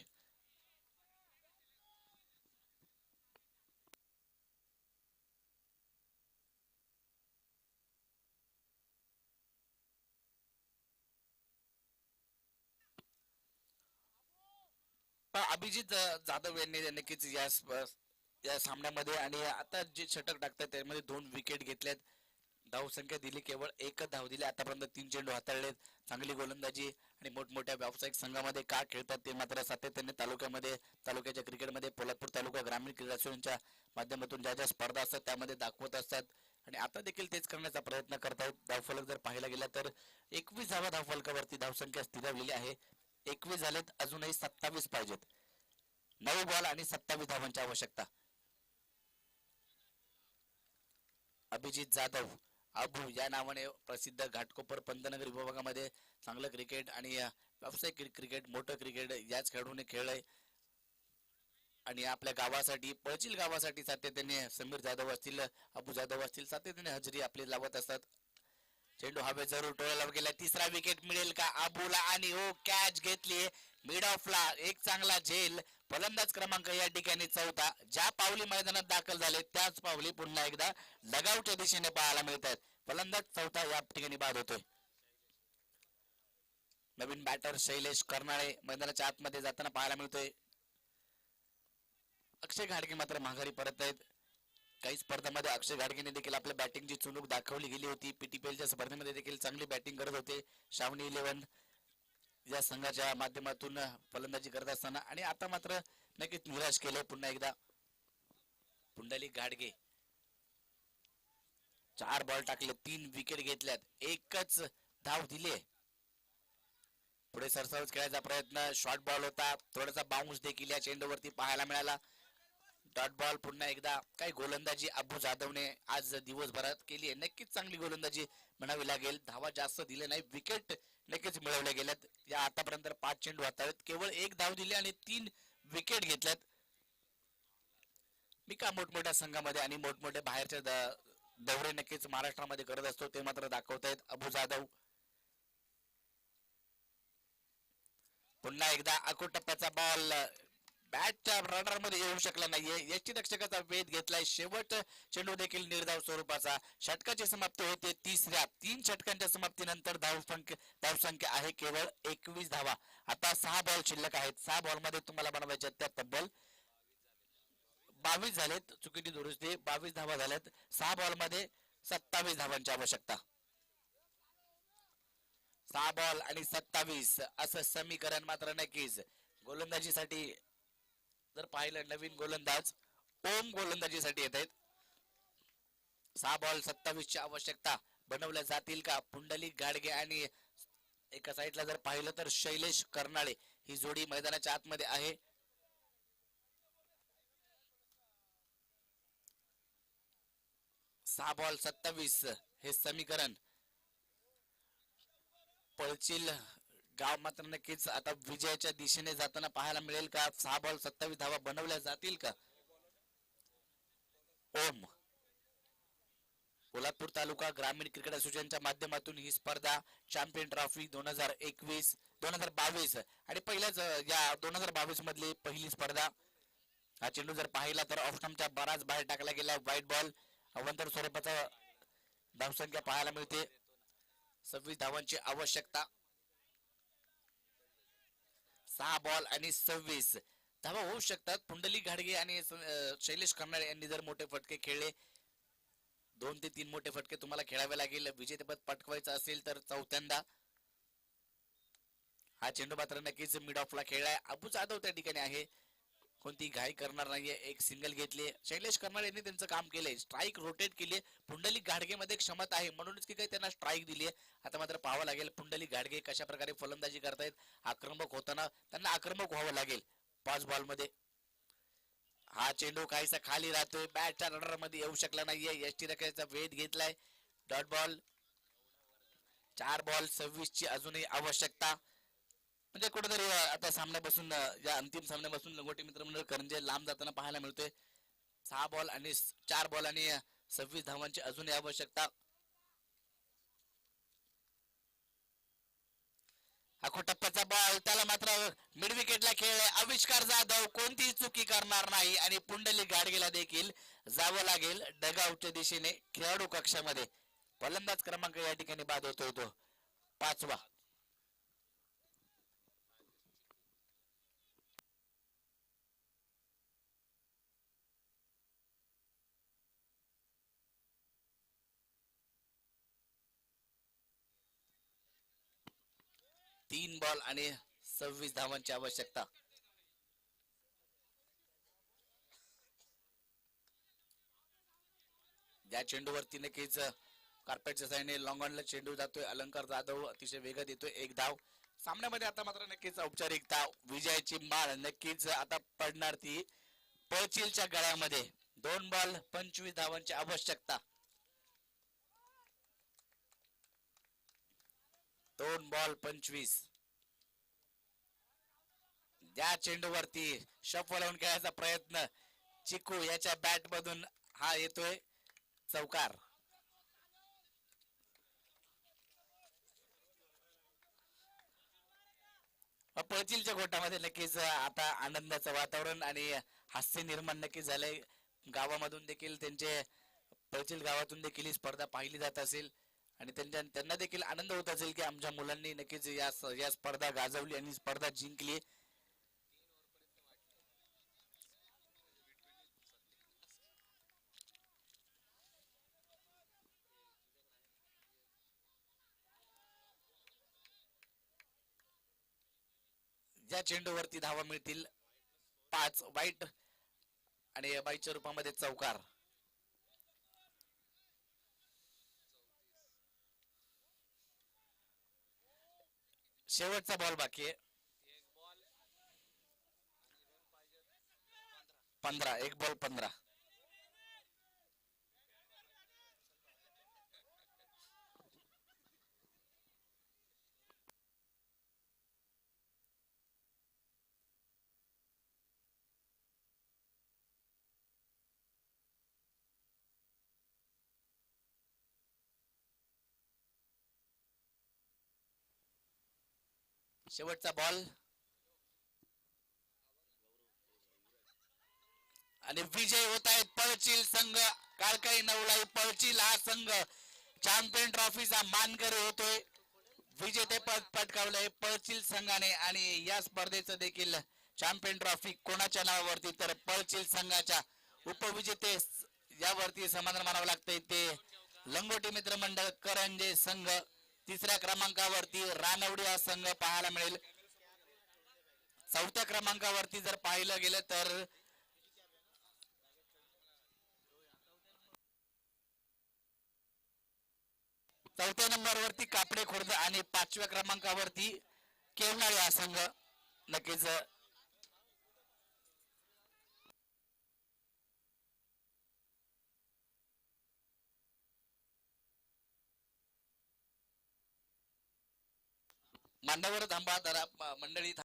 अभिजित जाधव यांनी नक्कीच या सामन्यामध्ये आणि आता जे षटक टाकतात त्यामध्ये 2 विकेट घेतल्यात. धावसंख्या दिली, केवळ एकच धाव दिली. आतापर्यंत 3 चेंडू हाताळलेत. चांगली गोलंदाजी आणि मोठमोठ्या व्यावसायिक संघामध्ये का खेळतात ते मात्र सातत्याने तालुक्याच्या क्रिकेटमध्ये पोलादपूर तालुका ग्रामीण क्रीडा असोसिएशनच्या माध्यमातून ज्या ज्या स्पर्धा असतात त्यामध्ये दाखवत असतात आणि आता देखील तेच करण्याचा प्रयत्न करतायत. धावफलक जर पाहायला गेला तर 21 धावा धावफलकावरती धावसंख्या स्थिरावलेली आहे. 21 झालेत, अजूनही 27 पाहिजेत. 9 बॉल आणि 27 धावांची आवश्यकता. अभिजित जाधव अबू या नावाने प्रसिद्ध घाटकोपर पंतनगर विभागामध्ये चांगलं क्रिकेट आणि व्यावसायिक क्रिकेट, मोठं क्रिकेट याच खेळाडूने खेळलंय आणि आपल्या गावासाठी, पळचिल गावासाठी सातत्याने समीर जाधव असतील, अबू जाधव असतील, सातत्याने हजेरी आपली लावत असतात. चेंडू हवे जरूर टोळाला गेला. तिसरा विकेट मिळेल का अबूला आणि हो कॅच घेतली मिड ऑफला. एक चांगला झेल. फलंदाज क्रमांक या ठिकाणी चौथा. ज्या पावली मैदानात दाखल झाले त्याच पावली पुन्हा एकदा लगावच्या दिशेने पाहायला मिळत आहेत. फलंदाज चौथा या ठिकाणी बाद होतोय. नवीन बॅटर शैलेश कर्नाळे मैदानाच्या आतमध्ये जाताना पाहायला मिळतोय. अक्षय घाडगे मात्र माघारी परत आहेत. काही स्पर्धांमध्ये अक्षय घाडगेने देखील आपल्या बॅटिंगची चुणूक दाखवली गेली होती. पीटीपीएलच्या स्पर्धेमध्ये देखील चांगली बॅटिंग करत होते. श्रावणी 11 या संघाच्या माध्यमातून फलंदाजी करत असताना आणि आता मात्र नक्कीच निराश केले पुन्हा एकदा पुंडलिक घाडगे. 4 बॉल टाकले, 3 विकेट घेतल्यात, एकच धाव दिली. पुढे सरसावत खेळायचा प्रयत्न, शॉर्ट बॉल होता, थोडासा बाउन्स देखील या चेंडूवरती पाहायला मिळाला. डॉट बॉल पुन्हा एकदा. काही गोलंदाजी अबू जाधवने आज दिवसभरात केली आहे. नक्कीच चांगली गोलंदाजी म्हणावी लागेल. धावा जास्त दिले नाही, विकेट नक्कीच मिळवल्या गेल्यात. या आतापर्यंत 5 चेंडू हाताळत केवळ 1 धाव दिली आणि 3 विकेट घेतल्यात. मी का मोठमोठ्या संघामध्ये आणि मोठमोठ्या बाहेरच्या दौरे नक्कीच महाराष्ट्रामध्ये करत असतो ते मात्र दाखवतायत अबू जाधव. पुन्हा एकदा अको टप्प्याचा बॉल बॅटच्या रडार मध्ये येऊ शकला नाहीये. यष्टीरक्षकाचा वेध घेतलाय. शेवट चेंडू देखील निर्धाव स्वरूपाचा. षटकाची समाप्ती होते. 3 षटकांच्या समाप्तीनंतर धावसंख्या आहे केवळ 21 धावा. आता 6 बॉल शिल्लक आहेत. 6 बॉल मध्ये तुम्हाला बनवायच्या त्या तब्बल 22 झालेत. चुकीची दुरुस्ती, 22 धावा झाल्यात. 6 बॉल मध्ये 27 धावांची आवश्यकता. 6 बॉल आणि 27 असं समीकरण मात्र नक्कीच. गोलंदाजीसाठी जर पाहिलं, नवीन गोलंदाज ओम गोलंदाजीसाठी येत आहेत. 6 बॉल 27 ची आवश्यकता. बनवल्या जातील का? पुंडलिक घाडगे आणि एका साईडला जर पाहिलं तर शैलेश कर्नाळे ही जोडी मैदानाच्या आतमध्ये आहे. सहा बॉल 27 हे समीकरण. पळचिल गाव मात्र नक्कीच आता विजयाच्या दिशेने जाताना पाहायला मिळेल का? 6 बॉल 27 धावा बनवल्या जातील का? ओम कोल्हापूर तालुका ग्रामीण क्रिकेट असोसिएशनच्या माध्यमातून ही स्पर्धा चॅम्पियन ट्रॉफी 2022 आणि पहिल्याच या 2022 मधली पहिली स्पर्धा. हा चेंडू जर पाहिला तर ऑफ स्टंपच्या बराच बाहेर टाकला गेला. White ball. अवंतर स्वरूपाचा धावसंख्या पाहायला मिळते. 26 धावांची आवश्यकता. 6 बॉल आणि 26 धावा होऊ शकतात. पुंडलिक घाडगे आणि शैलेश कर्नाळे यांनी जर मोठे फटके खेळले, 2 ते 3 मोठे फटके तुम्हाला खेळावे लागेल विजेतेपद पटकवायचं असेल तर चौथ्यांदा. हा चेंडू मात्र नक्कीच मिड ऑफला खेळलाय. अबू जाधव त्या ठिकाणी आहे, कोणती घाई करणार नाहीये. एक सिंगल घेतली. शैलेश कर्नाळे यांनी त्यांचं काम केलंय. स्ट्राईक रोटेट केली. पुंडलिक घाडगे मध्ये क्षमता आहे म्हणूनच की काही त्यांना स्ट्राईक दिली. आता मात्र पाहावं लागेल पुंडलिक घाडगे कशा प्रकारे फलंदाजी करतायत. आक्रमक होताना त्यांना आक्रमक व्हावं लागेल. 5 बॉल मध्ये हा चेंडू काहीसा खाली राहतोय. बॅटच्या रडार मध्ये येऊ शकला नाहीये. यष्टीरक्षकाचा वेध घेतलाय. Dot ball. 4 बॉल 26 ची अजूनही आवश्यकता. म्हणजे कुठेतरी आता सामन्यापासून, या अंतिम सामन्यापासून लंगोटी मित्रमंडळ करंजे लांब जाताना पाहायला मिळतोय. 4 बॉल आणि 26 धावांची अजूनही आवश्यकता. अखो टप्प्याचा बॉल, त्याला मात्र मिड विकेटला खेळलाय. आविष्कार जाधव कोणतीही चुकी करणार नाही आणि पुंडलिक घाडगेला देखील जावं लागेल डगआउटच्या दिशेने खेळाडू कक्षामध्ये. फलंदाज क्रमांक या ठिकाणी बाद होतोय तो 5वा. 3 बॉल आणि 26 धावांची आवश्यकता. या चेंडूवरती नक्कीच कार्पेटच्या साईडने लॉंग ऑनला चेंडू जातोय. अलंकार जाधव अतिशय वेगात येतोय. 1 धाव सामन्यामध्ये. आता मात्र नक्कीच औपचारिकता विजयाची माळ नक्कीच आता पडणार ती पळचिलच्या गळ्यामध्ये. 2 बॉल 25 धावांची आवश्यकता. 2 बॉल 25. या चेंडूवरती शफल होऊन खेळायचा प्रयत्न. चिकू याच्या बॅट मधून हा येतोय चौकार. पळचिलच्या गोटामध्ये नक्कीच आता आनंदाचं वातावरण आणि हास्य निर्माण नक्कीच झालंय. गावामधून देखील त्यांचे पळचिल गावातून देखील ही स्पर्धा पाहिली जात असेल आणि त्यांना देखील आनंद होत असेल की आमच्या मुलांनी नक्कीच या स्पर्धा गाजवली आणि स्पर्धा जिंकली. ज्या चेंडूवरती धावा मिळतील 5 वाईट आणि बाईच्या रूपामध्ये चौकार. शेवटचा बॉल बाकी आहे. 15. 1 बॉल 15. शेवटचा बॉल आणि विजय होत आहेत पळचिल संघ. काळकाई नवलाई पळचिल हा संघ चॅम्पियन ट्रॉफीचा मानकरी होतोय. विजेतेपद पटकावलंय पळचिल संघाने आणि या स्पर्धेचं देखील चॅम्पियन ट्रॉफी कोणाच्या नावावरती तर पळचिल संघाच्या उपविजेते यावरती समाधान मानावं लागतंय ते लंगोटी मित्र मंडळ करंजे संघ. 3ऱ्या क्रमांकावरती रानवडी हा संघ पाहायला मिळेल. 4थ्या क्रमांकावरती जर पाहिलं गेलं तर चौथ्या नंबरवरती कापडे खुर्द आणि 5व्या क्रमांकावरती केवनाळी हा संघ नक्कीच मान्यवर थांबा मंडळी.